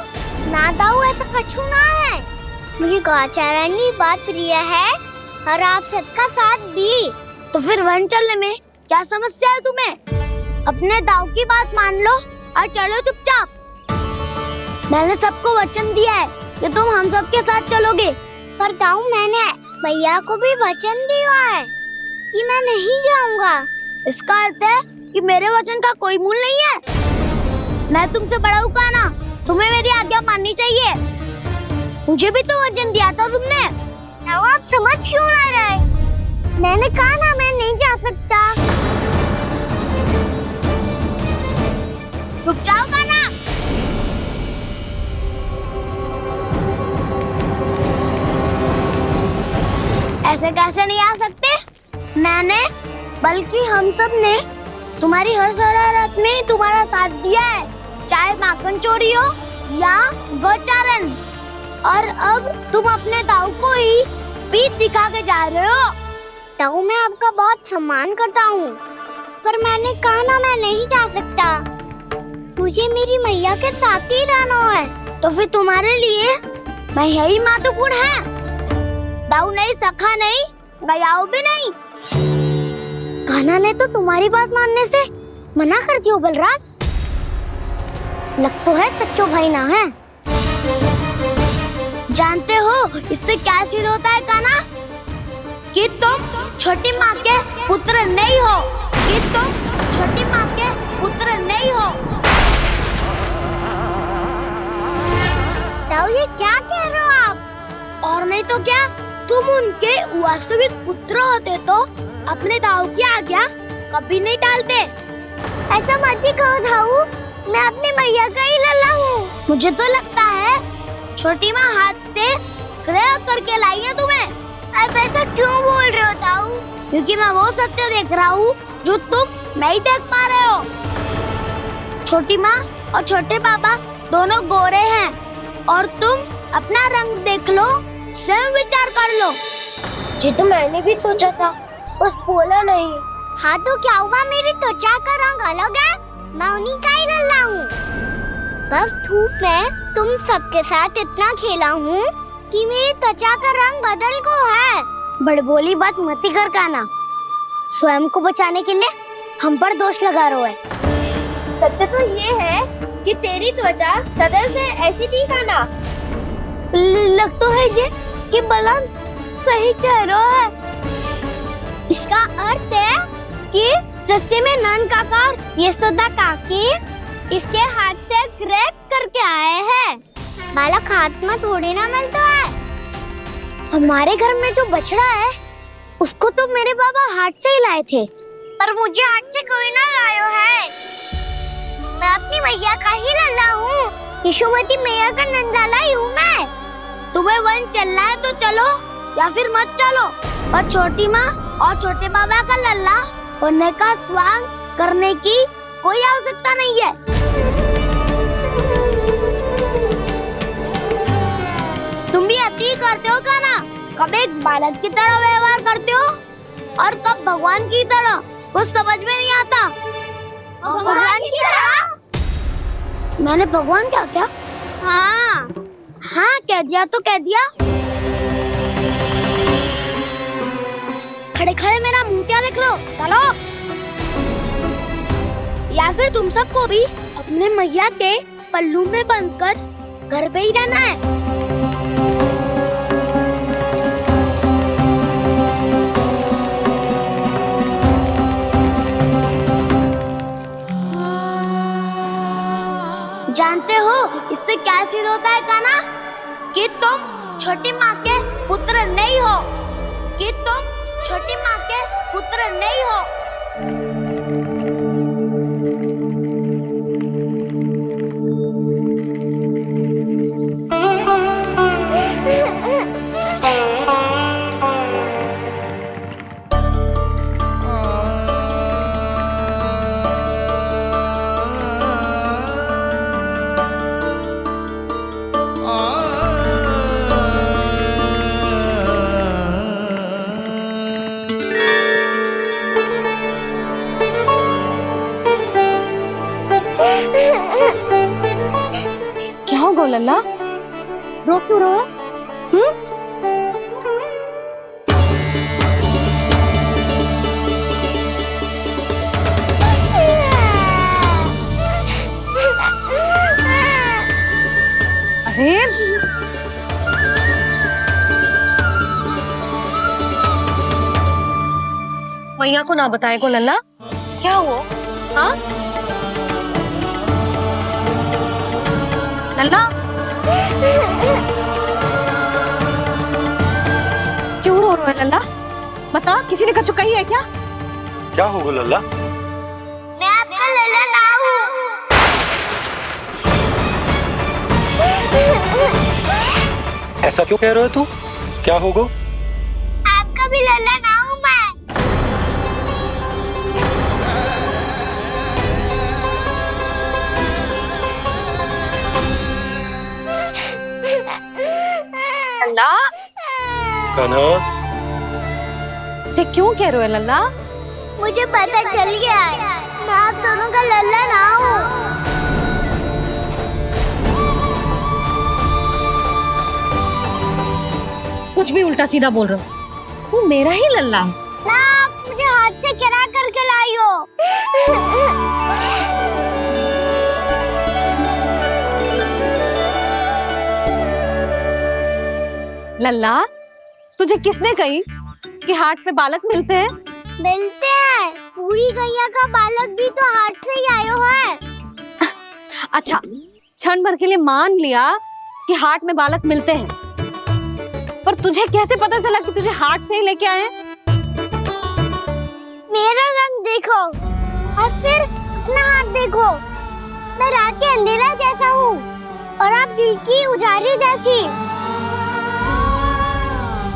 ना दाऊ ऐसा कछु ना है, मुझे गौचारण की बात प्रिय है और आप सबका साथ भी। तो फिर वन चलने में क्या समस्या है तुम्हें? अपने दाऊ की बात मान लो और चलो चुपचाप। मैंने सबको वचन दिया है कि तुम हम सबके साथ चलोगे। पर दाऊ मैंने भैया को भी वचन दिया है कि मैं नहीं जाऊंगा। इसका अर्थ है कि मेरे वचन का कोई मूल नहीं है। मैं तुमसे बड़ा हूँ काना, तुम्हें मेरी आज्ञा माननी चाहिए। मुझे भी तो वचन दिया था तुमने। दाऊ आप समझ क्यों ना रहे? मैंने कहा ना मैं नहीं जा सकता। रुक जाओ काना। ऐसे कैसे नहीं आ सकते? मैंने बल्कि हम सब ने तुम्हारी हर शरारत में तुम्हारा साथ दिया है, चाहे माखन चोरी हो या गौचारण। और अब तुम अपने दाऊ को ही पीठ दिखा के जा रहे हो। दाऊ मैं आपका बहुत सम्मान करता हूँ, पर मैंने कहा ना मैं नहीं जा सकता। मुझे मेरी मैया के साथ ही रहना है। तो फिर तुम्हारे लिए मैया ही महत्वपूर्ण है। दाऊ नहीं, सखा नहीं, गयाऊ भी नहीं। कान्हा ने तो तुम्हारी बात मानने से मना कर दिया बलराम। लग तो है सच्चो भाई ना है। जानते हो इससे क्या सिद्ध होता है कान्हा? कि तुम छोटी माँ के पुत्र नहीं हो, कि तुम छोटी माँ के पुत्र नहीं हो। दाऊ ये क्या कह रहे हो आप? और नहीं तो क्या, तुम उनके वास्तविक पुत्र होते तो अपने दाऊ की आज्ञा कभी नहीं टालते। ऐसा मत ही कहो दाऊ, मैं अपनी मैया का ही लल्ला हूँ। मुझे तो लगता है छोटी माँ हाथ से ग्रह करके लाई है तुम्हें। आप ऐसा क्यों बोल रहे हो दाऊ? क्योंकि मैं वो सत्य देख रहा हूँ जो तुम नहीं देख पा रहे हो। छोटी माँ और छोटे पापा दोनों गोरे हैं और तुम अपना रंग देख लो, स्वयं विचार कर लो। जी तो मैंने भी सोचा था, बस बोला नहीं। हाँ तो क्या हुआ, मेरी त्वचा का रंग अलग है, मैं उन्हीं का ही लल्ला हूँ। बस धूप में तुम सबके साथ इतना खेला हूँ कि मेरी त्वचा का रंग बदल को है। बड़बोली बात मत ही कर कान्हा। स्वयं को बचाने के लिए हम पर दोष लगा रहे हो। सत्य तो ये है कि तेरी त्वचा सदैव से ऐसी थी काना। लग तो है ये कि बलम सही कह रहा है। इसका अर्थ है कि सस्ते में नन काका यशोदा काकी इसके हाथ से ग्रेट करके आए हैं। बालक हाथ में थोड़ी ना मिलता है। हमारे घर में जो बछड़ा है उसको तो मेरे बाबा हाथ से ही लाए थे, पर मुझे हाथ से कोई ना लाया है। मैं अपनी मैया का ही लल्ला हूँ, यशोमती मैया का नंदलाला ही हूँ मैं। तुम्हें वन चलना है तो चलो या फिर मत चलो, और छोटी माँ और छोटे बाबा का लल्ला होने का स्वांग करने की कोई आवश्यकता नहीं है। तुम भी अति करते हो क्या ना? कब एक बालक की तरह व्यवहार करते हो और कब भगवान की तरह, कुछ समझ में नहीं आता। भगवान की तरह? मैंने भगवान क्या क्या? हाँ हाँ कह दिया तो कह दिया। खड़े खड़े मेरा मुंह क्या देख लो, चलो। या फिर तुम सबको भी अपने मैया के पल्लू में बंधकर घर पे ही रहना है। जानते हो इससे क्या सिद्ध होता है काना? कि तुम छोटी माँ के पुत्र नहीं हो, कि तुम छोटी माँ के पुत्र नहीं हो। क्या हो गो लल्ला, रो क्यों रहा? अरे मैया को ना बताए को लल्ला, क्या हुआ? हाँ लल्ला, क्यों रो रहा है लल्ला? बता, किसी ने कछु कही है क्या? क्या होगा लल्ला? मैं आपका लल्ला ना हूँ। ऐसा क्यों कह रहे हो तू? क्या होगा? आपका भी लल्ला ना हूँ मैं। लल्ला, कान्हा, ये क्यों कह रहे हो लल्ला? मुझे पता चल गया है, मैं आप दोनों का लल्ला ना हूँ। कुछ भी उल्टा सीधा बोल रहे हो, तू मेरा ही लल्ला है। ना आप मुझे हाथ से गिरा करके लाई हो। लल्ला, तुझे किसने कही कि हाट में बालक मिलते हैं? मिलते हैं, पूरी गैया का बालक भी तो हाट से ही आयो है। अच्छा, क्षण भर के लिए मान लिया कि हाट में बालक मिलते हैं, पर तुझे कैसे पता चला कि तुझे हाट से ही लेके आए? मेरा रंग देखो और फिर अपना हाथ देखो। मैं रात के अंधेरा जैसा हूँ और आप दिल की उजाली जैसी।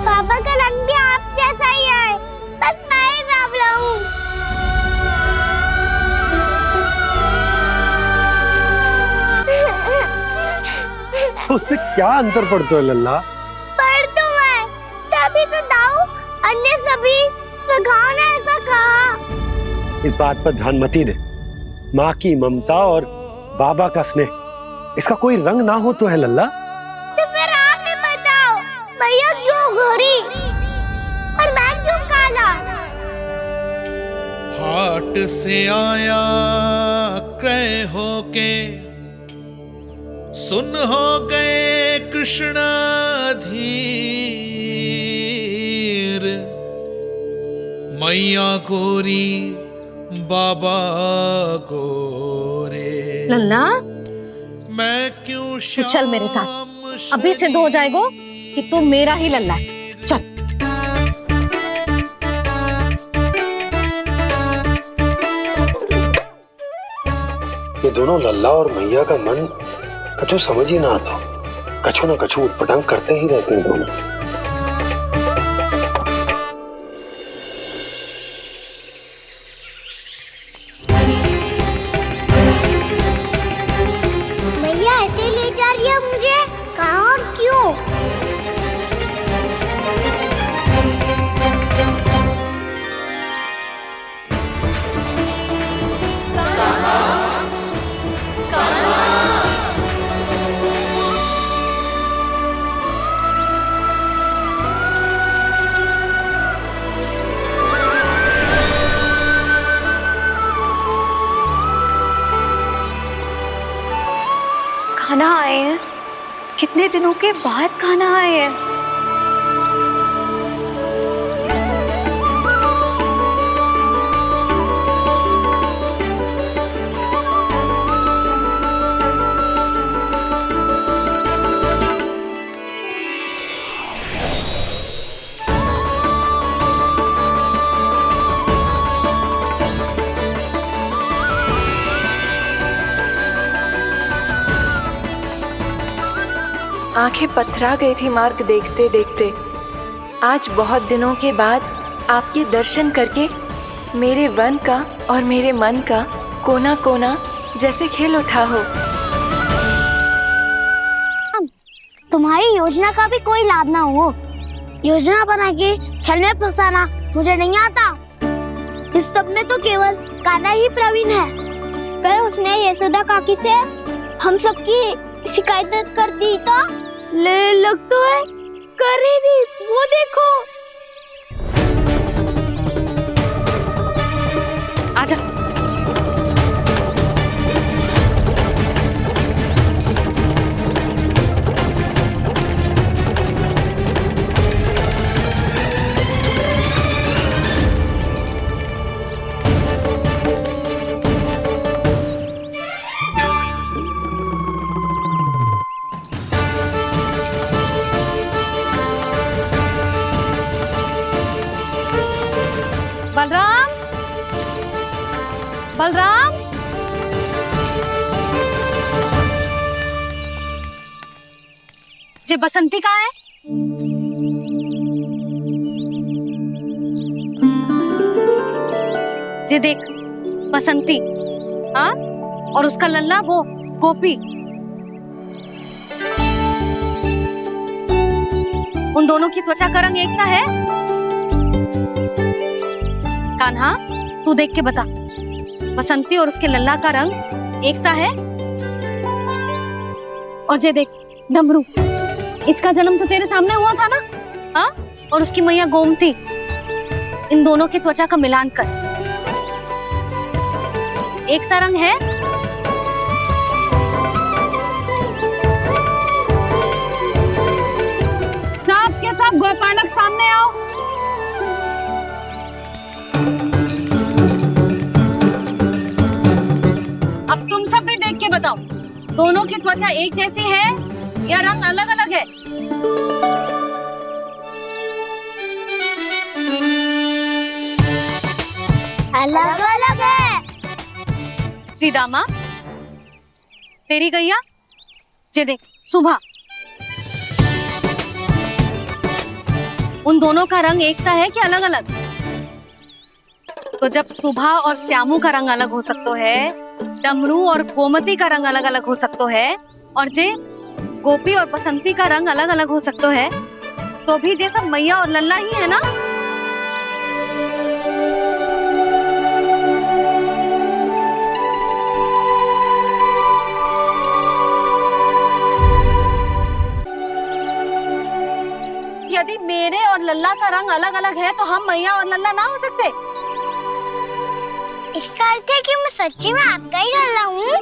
पापा का रंग भी आप जैसा ही है, बस मैं ही बावला हूँ। उससे क्या अंतर पड़ता है लल्ला? पर तो मैं तभी तो दाऊ अन्य सभी सखाओ ने ऐसा कहा। इस बात पर ध्यान मत ही दे। माँ की ममता और बाबा का स्नेह, इसका कोई रंग ना हो तो है लल्ला। तो फिर आप ही बताओ, भैया क्यों गोरी और मैं क्यों काला? हाट से आया क्रय होके सुन हो गए कृष्ण धीर, मैया गोरी बाबा गोरे। लल्ला मैं क्यों तू चल मेरे साथ, अभी सिद्ध हो जाएगा कि तू मेरा ही लल्ला है। चल। ये दोनों लल्ला और मैया का मन कछु समझ ही ना आता, कछु ना कछु उटपटांग करते ही रहते हैं दोनों। भैया ऐसे ले जा रही है मुझे, कहाँ और क्यों? खाना आए हैं, कितने दिनों के बाद खाना आए हैं। आंखें पथरा गई थी मार्ग देखते देखते। आज बहुत दिनों के बाद आपके दर्शन करके मेरे वन का और मेरे मन का कोना कोना जैसे खिल उठा हो। तुम्हारी योजना का भी कोई लाभ ना हो। योजना बना के छल में फंसाना मुझे नहीं आता। इस सब में तो केवल कान्हा ही प्रवीण है। कल उसने यशोदा काकी से हम सबकी शिकायत कर दी तो ले लग तो है कर ही दी, वो देखो। आजा। बलराम, बलराम, जे बसंती कहाँ है? जे देख बसंती, हाँ, और उसका लल्ला वो गोपी। उन दोनों की त्वचा का रंग एक सा है? कान्हा, तू देख के बता, बसंती और उसके लल्ला का रंग एक सा है? और जे देख डमरू, इसका जन्म तो तेरे सामने हुआ था ना, हाँ? और उसकी मैया गोमती। इन दोनों की त्वचा का मिलान कर, एक सा रंग है? सब के सब गोपालक सामने आओ। अब तुम सब भी देख के बताओ, दोनों की त्वचा एक जैसी है या रंग अलग अलग है? अलग अलग है। श्रीदामा, तेरी गैया, जे देख सुबह, उन दोनों का रंग एक सा है कि अलग अलग? तो जब सुबह और श्यामू का रंग अलग हो सकता है, डमरू और गोमती का रंग अलग अलग हो सकता है, और जे गोपी और बसंती का रंग अलग अलग हो सकता है, तो भी जे सब मैया और लल्ला ही है ना? यदि मेरे और लल्ला का रंग अलग अलग है तो हम मैया और लल्ला ना हो सकते? इसका अर्थ है कि मैं सच्ची में आपका ही लल्ला हूँ?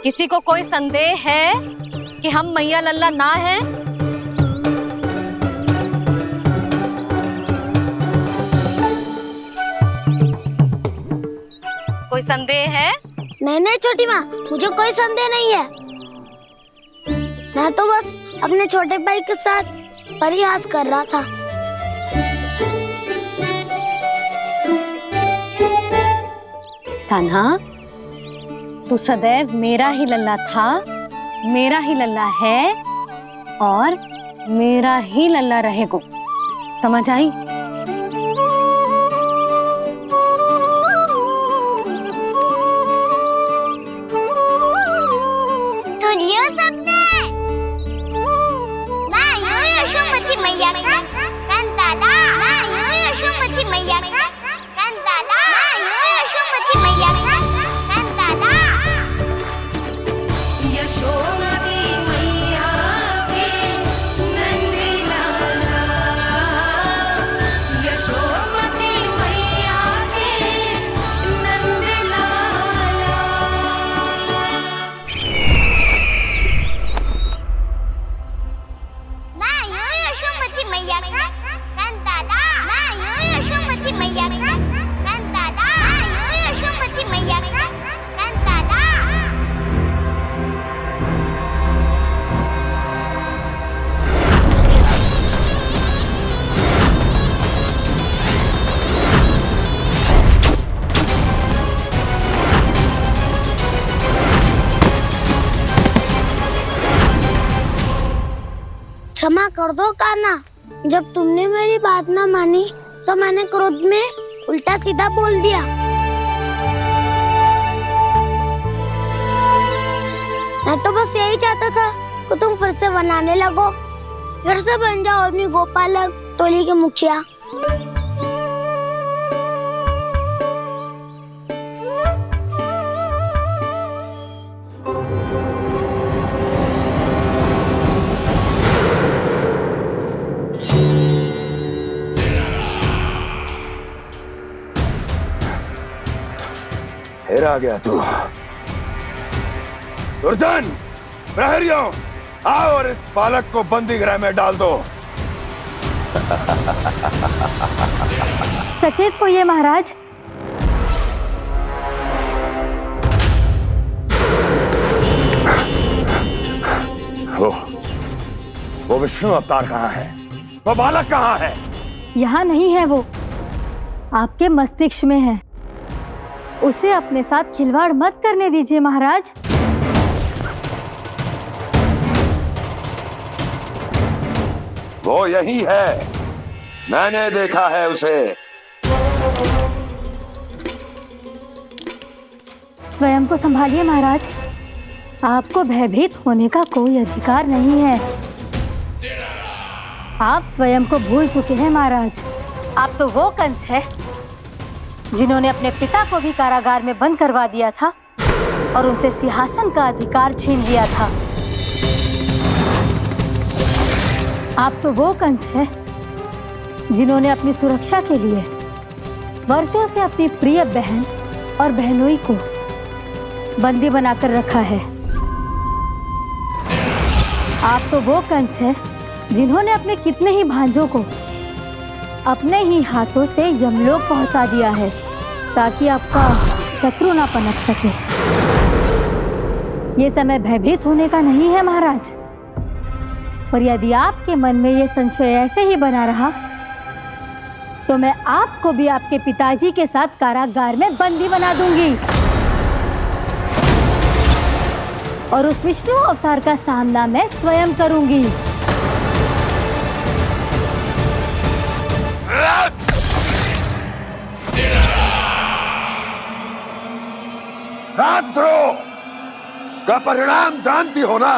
किसी को कोई संदेह है कि हम मैया लल्ला ना हैं? कोई संदेह है? नहीं छोटी माँ, मुझे कोई संदेह नहीं है। मैं तो बस अपने छोटे भाई के साथ परिहास कर रहा था। कान्हा, तू सदैव मेरा ही लल्ला था, मेरा ही लल्ला है और मेरा ही लल्ला रहेगा। समझ आई? सुनियो सबने, मैं हूँ यशोमती मैया का कंताला। मैं हूँ यशोमती मैया का कंताला। मैं हूँ यशोमती मैया का कंताला। यशोमती मैया के नंदी लाला, यशोमती मैया के नंदी लाला। मैं हूँ यशोमती मैया का कंताला। मैं हूँ यशोमती मैया का कंताला। मैं हूँ यशोमती मैया का कंताला। क्षमा कर दो कान्हा, जब तुमने मेरी बात ना मानी तो मैंने क्रोध में उल्टा सीधा बोल दिया। मैं तो बस यही चाहता था कि तुम फिर से बनाने लगो, फिर से बन जाओ अपनी गोपालक टोली के मुखिया। फिर आ गया तू। दुर्जन, प्रहरियों, आओ और इस बालक को बंदी गृह में डाल दो। सचेत होइए महाराज। वो विष्णु अवतार कहाँ है? वो बालक कहाँ है? यहाँ नहीं है वो, आपके मस्तिष्क में है। उसे अपने साथ खिलवाड़ मत करने दीजिए महाराज। वो यही है, मैंने देखा है उसे। स्वयं को संभालिए महाराज, आपको भयभीत होने का कोई अधिकार नहीं है। आप स्वयं को भूल चुके हैं महाराज। आप तो वो कंस है जिन्होंने अपने पिता को भी कारागार में बंद करवा दिया था और उनसे सिंहासन का अधिकार छीन लिया था। आप तो वो कंस है जिन्होंने अपनी सुरक्षा के लिए वर्षों से अपनी प्रिय बहन और बहनोई को बंदी बनाकर रखा है। आप तो वो कंस है जिन्होंने अपने कितने ही भांजों को अपने ही हाथों से यमलोक पहुंचा दिया है ताकि आपका शत्रु ना पनप सके। ये समय भयभीत होने का नहीं है महाराज, पर यदि आपके मन में ये संशय ऐसे ही बना रहा तो मैं आपको भी आपके पिताजी के साथ कारागार में बंदी बना दूंगी और उस विष्णु अवतार का सामना मैं स्वयं करूंगी। राजद्रोह का परिणाम जानती हो ना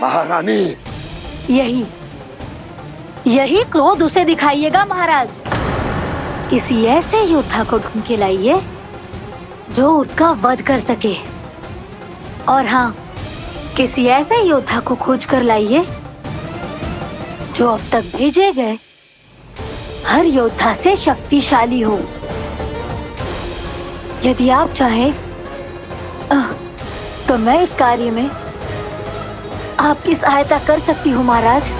महारानी? यही क्रोध उसे दिखाइएगा महाराज। किसी ऐसे योद्धा को ढूंढ के लाइए जो उसका वध कर सके, और हाँ, किसी ऐसे योद्धा को खोज कर लाइए जो अब तक भेजे गए हर योद्धा से शक्तिशाली हो। यदि आप चाहें तो मैं इस कार्य में आपकी सहायता कर सकती हूँ महाराज।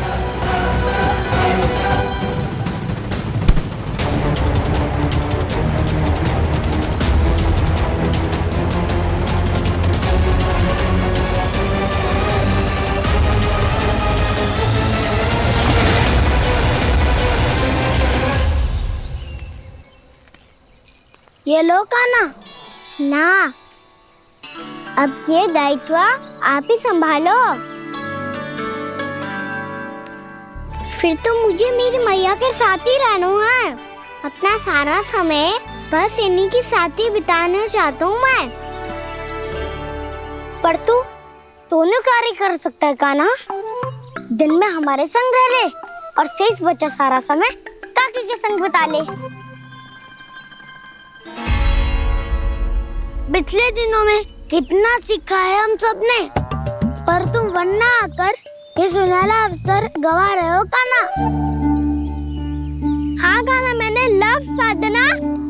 ये लो कान्हा। ना, अब ये दायित्व आप ही संभालो। फिर तो मुझे मेरी मैया के साथ ही रहना है। अपना सारा समय बस इन्हीं के साथ ही बिताना चाहता हूँ मैं। पर तू दोनों कार्य कर सकता है कान्हा। दिन में हमारे संग रह ले और शेष बचा सारा समय काकी के संग बिता ले। पिछले दिनों में कितना सीखा है हम सब ने, पर तुम वरना आकर ये सुनहरा अवसर गवा रहे हो कान्हा। हाँ कान्हा, मैंने लक्ष्य साधना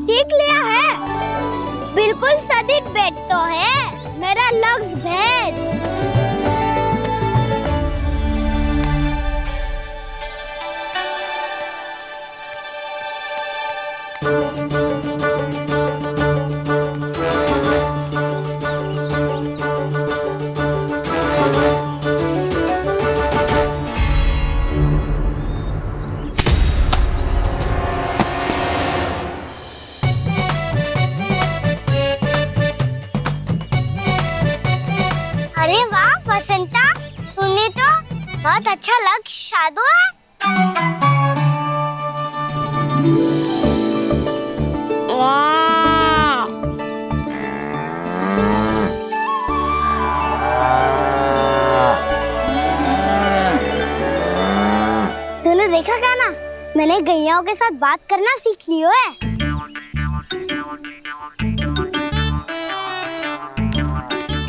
सीख लिया है। बिल्कुल सदित भेद तो है मेरा लक्ष्य भेद। अरे वाह वसंता, तूने तो बहुत अच्छा लक्ष्य साधा है। वाह! तूने देखा कान्हा, मैंने गैयाओं के साथ बात करना सीख लियो है।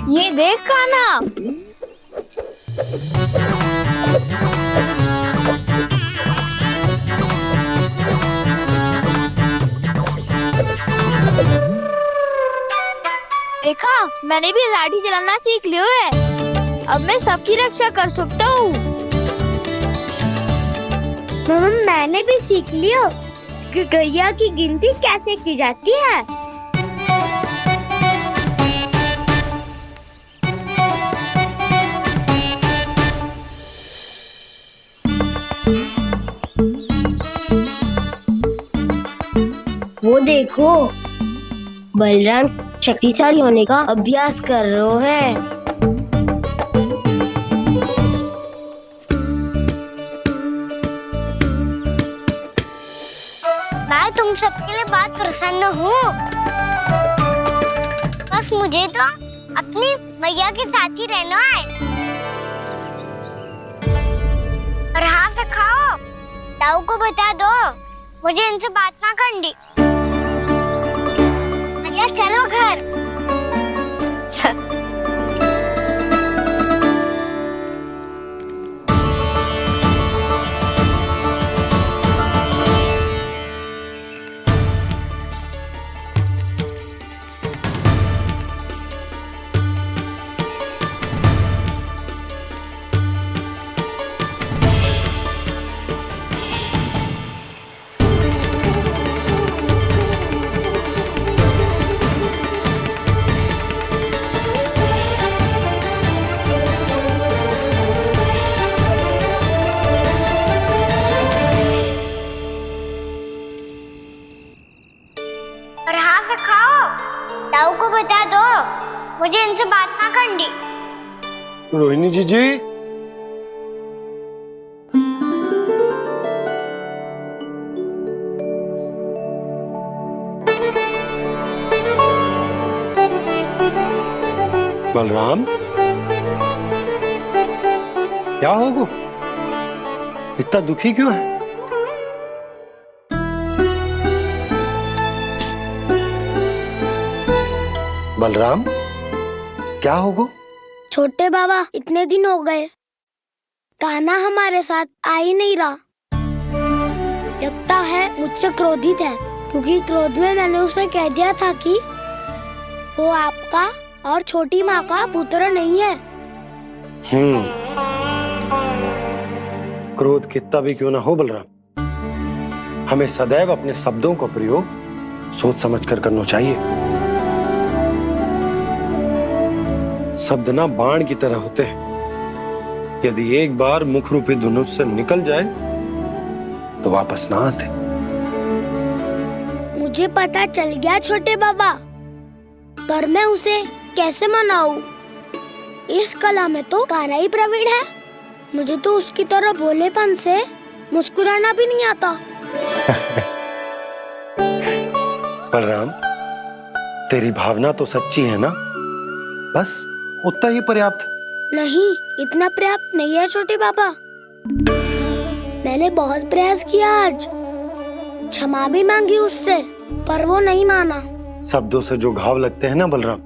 ये देख कान्हा, देखा मैंने भी लाठी चलाना सीख लियो है। अब मैं सबकी रक्षा कर सकता हूँ। मैंने भी सीख लियो कि गैया की गिनती कैसे की जाती है। वो देखो, बलराम शक्तिशाली होने का अभ्यास कर रहे हैं। मैं तुम सबके लिए बहुत प्रसन्न हूँ। बस मुझे तो अपनी मैया के साथ ही रहना है। और हाँ से खाओ, ताऊ को बता दो मुझे इनसे बात ना करनी। मैया चलो घर। ताऊ को बता दो मुझे इनसे बात ना करनी। रोहिणी जी बलराम, क्या होगा? इतना दुखी क्यों है? बलराम, क्या होगा? छोटे बाबा, इतने दिन हो गए कान्हा हमारे साथ आ ही नहीं रहा। लगता है मुझसे क्रोधित है, क्योंकि क्रोध में मैंने उसे कह दिया था कि वो आपका और छोटी माँ का पुत्र नहीं है। क्रोध कितना भी क्यों ना हो बलराम, हमें सदैव अपने शब्दों का प्रयोग सोच समझकर करना चाहिए। शब्द ना बाण की तरह होते हैं, यदि एक बार मुख रूपी धनुष से निकल जाए तो वापस ना आते। मुझे पता चल गया छोटे बाबा, पर मैं उसे कैसे मनाऊं? इस कला में तो कान्हा ही प्रवीण है। मुझे तो उसकी तरह भोलेपन से मुस्कुराना भी नहीं आता। बलराम, तेरी भावना तो सच्ची है ना, बस उतना ही पर्याप्त। नहीं, इतना पर्याप्त नहीं है छोटे बाबा। मैंने बहुत प्रयास किया आज, क्षमा भी मांगी उससे, पर वो नहीं माना। शब्दों से जो घाव लगते हैं ना बलराम,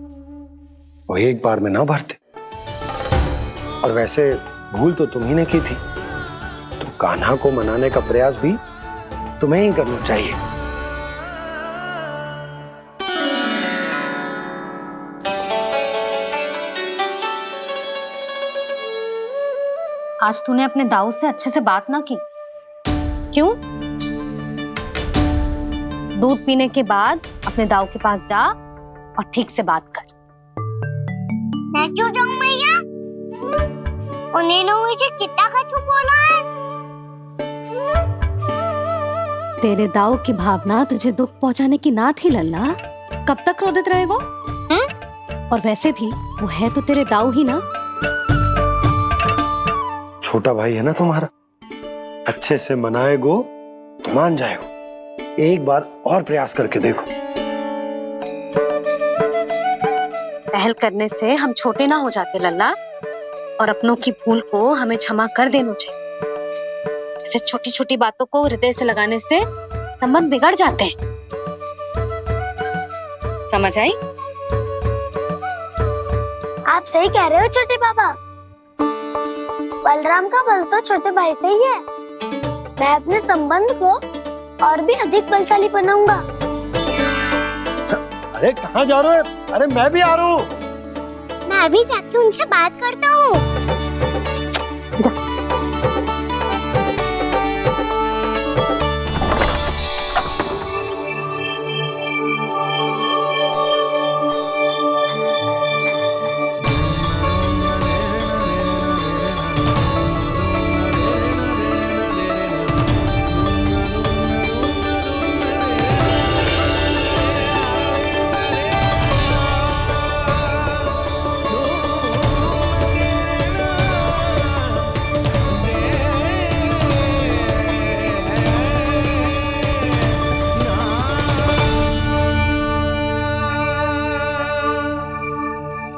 वो एक बार में ना भरते। और वैसे भूल तो तुम्ही ने की थी, तो कान्हा को मनाने का प्रयास भी तुम्हें ही करना चाहिए। आज तूने अपने दाऊ से अच्छे से बात ना की, क्यों? दूध पीने के बाद अपने दाऊ के पास जा और ठीक से बात कर। मैं क्यों जाऊं मैया? उन्हें मुझे कितना कछु बोला है। तेरे दाऊ की भावना तुझे दुख पहुंचाने की ना थी लल्ला। कब तक क्रोधित रहेगो? और वैसे भी वो है तो तेरे दाऊ ही ना। छोटा भाई है ना तुम्हारा, अच्छे से मनाएगो तो मान जाएगो। एक बार और प्रयास करके देखो। पहल करने से हम छोटे ना हो जाते लल्ला, और अपनों की भूल को हमें क्षमा कर देना चाहिए। ऐसे छोटी छोटी बातों को हृदय से लगाने से संबंध बिगड़ जाते हैं। समझ आई? आप सही कह रहे हो छोटे बाबा। बलराम का बल तो छोटे भाई से ही है। मैं अपने संबंध को और भी अधिक बलशाली बनाऊंगा। अरे कहाँ जा रहे हो? अरे मैं भी आ रहा हूँ। मैं भी जाके उनसे बात करता हूँ।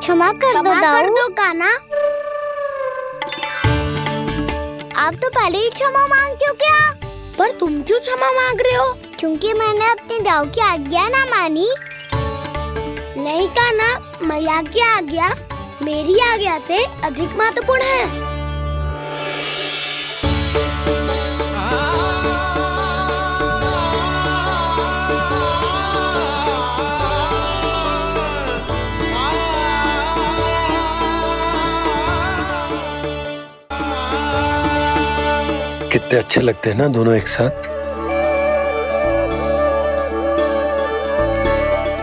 क्षमा कर दो कान्हा। आप तो पहले ही क्षमा मांगते हो क्या? पर तुम क्यों क्षमा मांग रहे हो? क्योंकि मैंने अपने दाऊ की आज्ञा ना मानी। नहीं कान्हा, मैया की आज्ञा मेरी आज्ञा से अधिक महत्वपूर्ण है। कितने अच्छे लगते हैं ना दोनों एक साथ।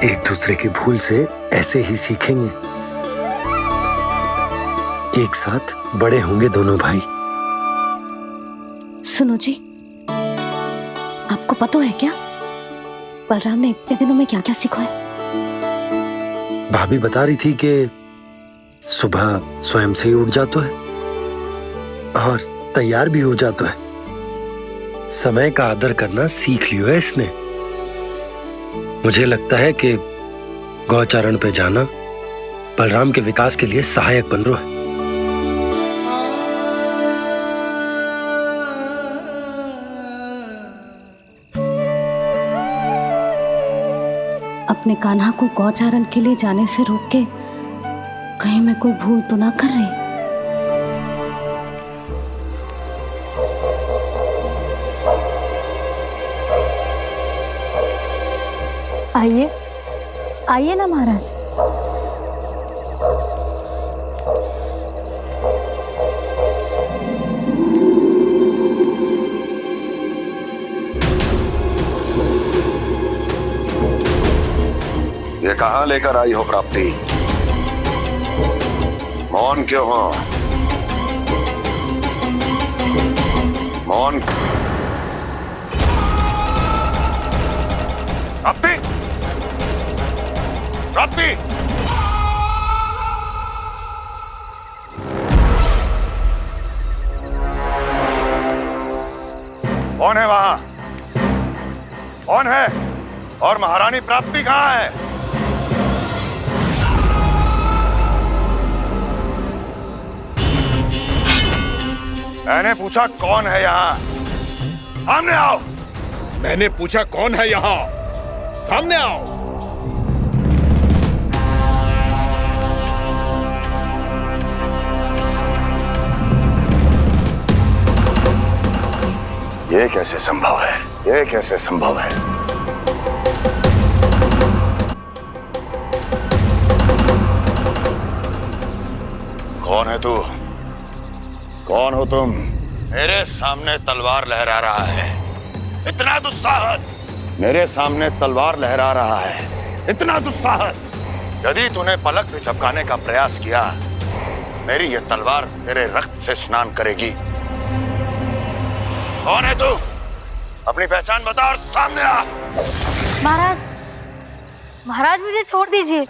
एक दूसरे की भूल से ऐसे ही सीखेंगे। एक साथ बड़े होंगे दोनों भाई। सुनो जी, आपको पता है क्या बलराम ने इतने दिनों में क्या क्या सीखा है? भाभी बता रही थी कि सुबह स्वयं से ही उठ जाता है और तैयार भी हो जाता है। समय का आदर करना सीख लियो है इसने। मुझे लगता है कि गौचारण पे जाना बलराम के विकास के लिए सहायक बन रहा है। अपने कान्हा को गौचारण के लिए जाने से रोक के कहीं मैं कोई भूल तो ना कर रही? आइए, आइए ना महाराज। कहां लेकर आई हो प्राप्ति? मौन क्यों हो? मौन? प्राप्ति! प्राप्ति! कौन है वहां? कौन है? और महारानी प्राप्ति कहां है? मैंने पूछा कौन है यहाँ? सामने आओ। मैंने पूछा कौन है यहाँ? सामने आओ। ये कैसे संभव है? ये कैसे संभव है? कौन है तू? कौन हो तुम? मेरे सामने तलवार लहरा रहा है। इतना दुस्साहस! मेरे सामने तलवार लहरा रहा है। इतना दुस्साहस! यदि तूने पलक भी झपकाने का प्रयास किया, मेरी ये तलवार तेरे रक्त से स्नान करेगी। कौन है तू? अपनी पहचान बता और सामने आ। महाराज, महाराज मुझे छोड़ दीजिए।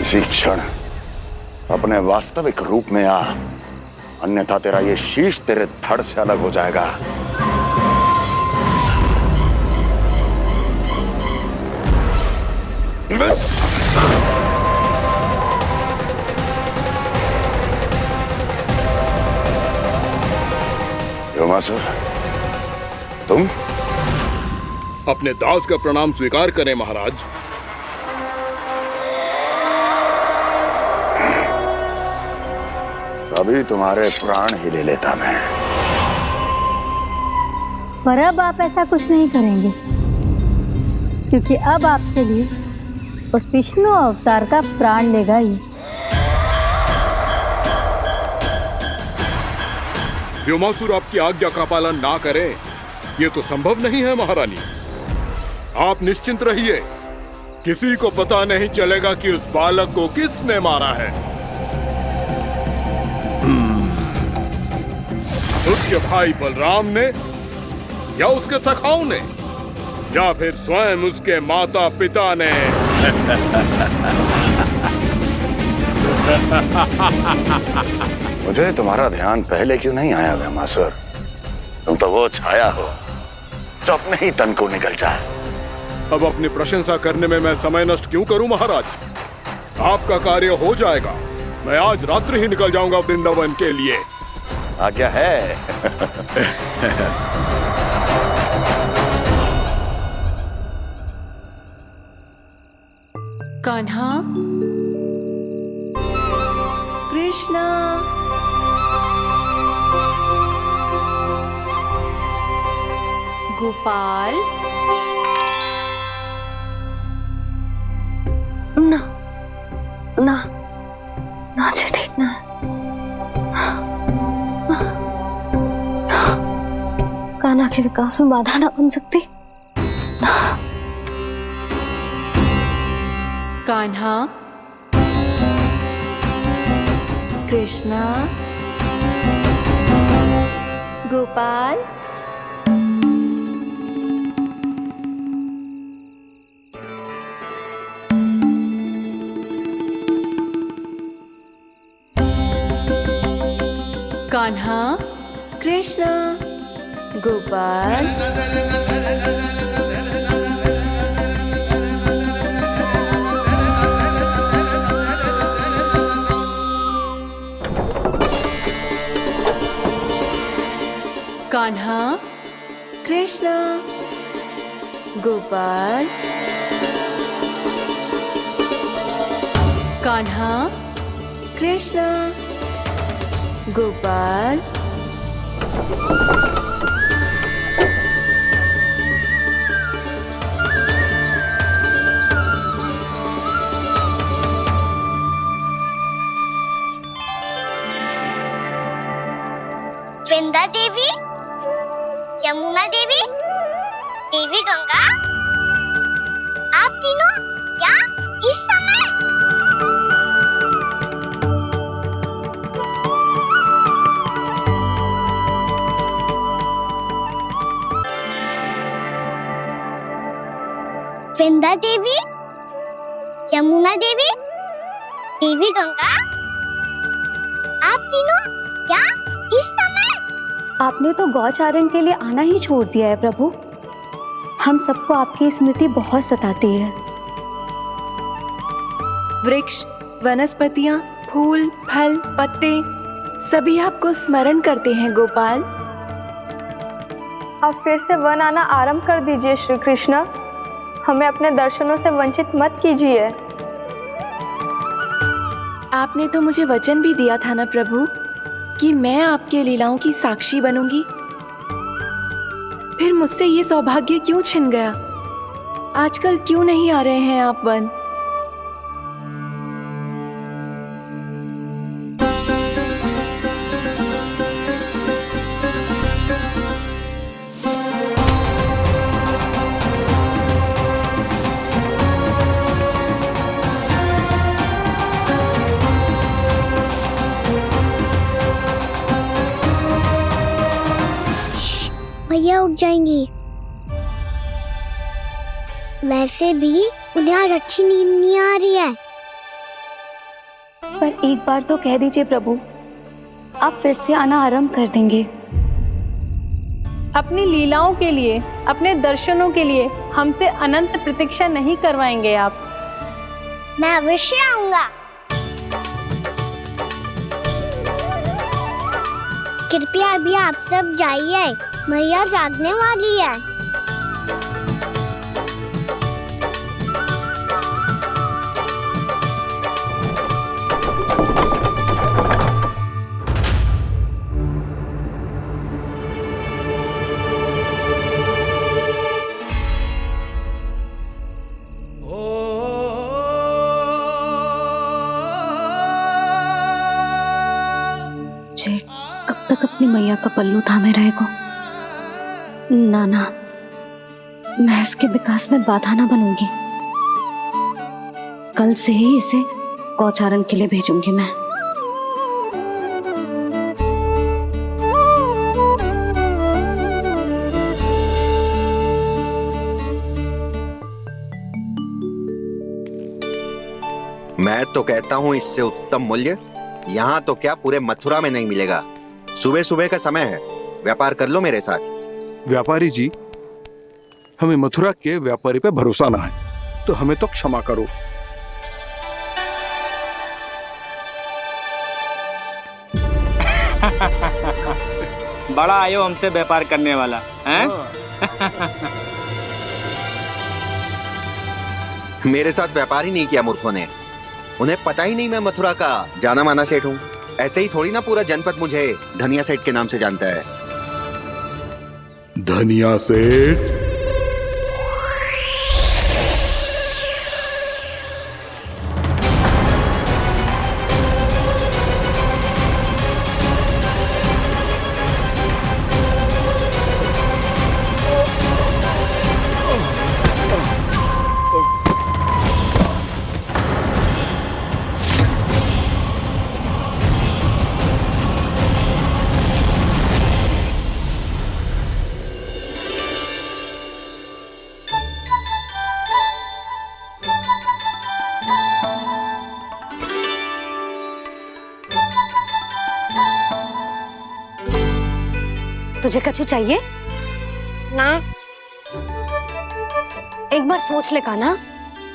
इसी क्षण अपने वास्तविक रूप में आ, अन्यथा तेरा ये शीश तेरे धड़ से अलग हो जाएगा। व्योमासुर, तुम? अपने दास का प्रणाम स्वीकार करें महाराज। अभी तुम्हारे प्राण ही ले लेता मैं। पर अब आप ऐसा कुछ नहीं करेंगे, क्योंकि अब आपके लिए उस विष्णु अवतार का प्राण लेगा ही। व्योमासुर आपकी आज्ञा का पालन ना करे, ये तो संभव नहीं है महारानी। आप निश्चिंत रहिए, किसी को पता नहीं चलेगा कि उस बालक को किसने मारा है। उसके भाई बलराम ने, या उसके सखाओं ने, या फिर स्वयं उसके माता पिता ने। मुझे तुम्हारा ध्यान पहले क्यों नहीं आया व्योमासुर? तुम तो वो छाया हो जो अपने ही तन को निगल जाए। अब अपनी प्रशंसा करने में मैं समय नष्ट क्यों करूं महाराज? आपका कार्य हो जाएगा। मैं आज रात्रि ही निकल जाऊंगा वृंदावन के लिए। आज्ञा है। कान्हा, कृष्णा, गोपाल। ना ना ना, ठीक ना। कान्हा के विकास में बाधा ना बन सकती। कान्हा, कृष्णा, गोपाल। कान्हा, कृष्णा, गोपाल। कान्हा, कृष्णा, गोपाल। कान्हा, कृष्णा, गोपाल। वृंदा देवी, यमुना देवी, देवी गंगा, आप तीनों क्या इस समय? वृंदा देवी, यमुना देवी, देवी गंगा, आप तीनों क्या इस समय? आपने तो गौचारण के लिए आना ही छोड़ दिया है प्रभु। हम सबको आपकी स्मृति बहुत सताती है। वृक्ष, वनस्पतियां, फूल, फल, पत्ते सभी आपको स्मरण करते हैं गोपाल। अब फिर से वन आना आरंभ कर दीजिए श्री कृष्ण। हमें अपने दर्शनों से वंचित मत कीजिए। आपने तो मुझे वचन भी दिया था ना प्रभु कि मैं आपके लीलाओं की साक्षी बनूंगी। फिर मुझसे ये सौभाग्य क्यों छिन गया? आजकल क्यों नहीं आ रहे हैं आप वन? भैया उठ जाएंगी। वैसे भी उन्हें आज अच्छी नींद नहीं आ रही है। पर एक बार तो कह दीजिए प्रभु, आप फिर से आना आरंभ कर देंगे। अपनी लीलाओं के लिए, अपने दर्शनों के लिए हमसे अनंत प्रतीक्षा नहीं करवाएंगे आप? मैं अवश्य आऊंगा। कृपया अभी आप सब जाइए, मैया जागने वाली है। जे कब तक अपनी मैया का पल्लू थामे रहेगा? ना ना, मैं इसके विकास में बाधा ना बनूंगी। कल से ही इसे गौचारण के लिए भेजूंगी मैं। मैं तो कहता हूँ इससे उत्तम मूल्य यहाँ तो क्या पूरे मथुरा में नहीं मिलेगा। सुबह सुबह का समय है, व्यापार कर लो मेरे साथ। व्यापारी जी, हमें मथुरा के व्यापारी पे भरोसा ना है, तो हमें तो क्षमा करो। बड़ा आयो हमसे व्यापार करने वाला हैं? मेरे साथ व्यापार ही नहीं किया मूर्खों ने। उन्हें पता ही नहीं मैं मथुरा का जाना माना सेठ हूँ। ऐसे ही थोड़ी ना पूरा जनपद मुझे धनिया सेठ के नाम से जानता है। धनिया सेठ? तुझे कछु चाहिए? ना। एक बार सोच ले कान्हा।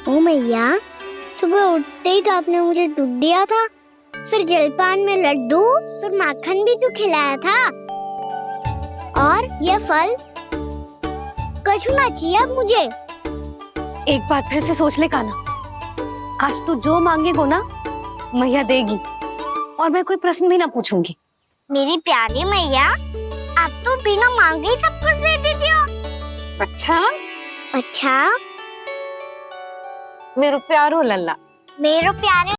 ओ मैया, सुबह उठते ही तो आपने मुझे दूध दिया था, फिर जलपान में लड्डू, फिर माखन भी तो खिलाया था। और ये फल कछु ना चाहिए अब मुझे। एक बार फिर से सोच ले कान्हा। आज तू जो मांगेगो ना, मैया देगी, और मैं कोई प्रश्न भी ना पूछूंगी। मेरी प्यारी मैया, आप तो बिना मांगे ही सब कुछ दे देती हो। अच्छा? अच्छा? मेरो प्यारो लल्ला। मेरो प्यारे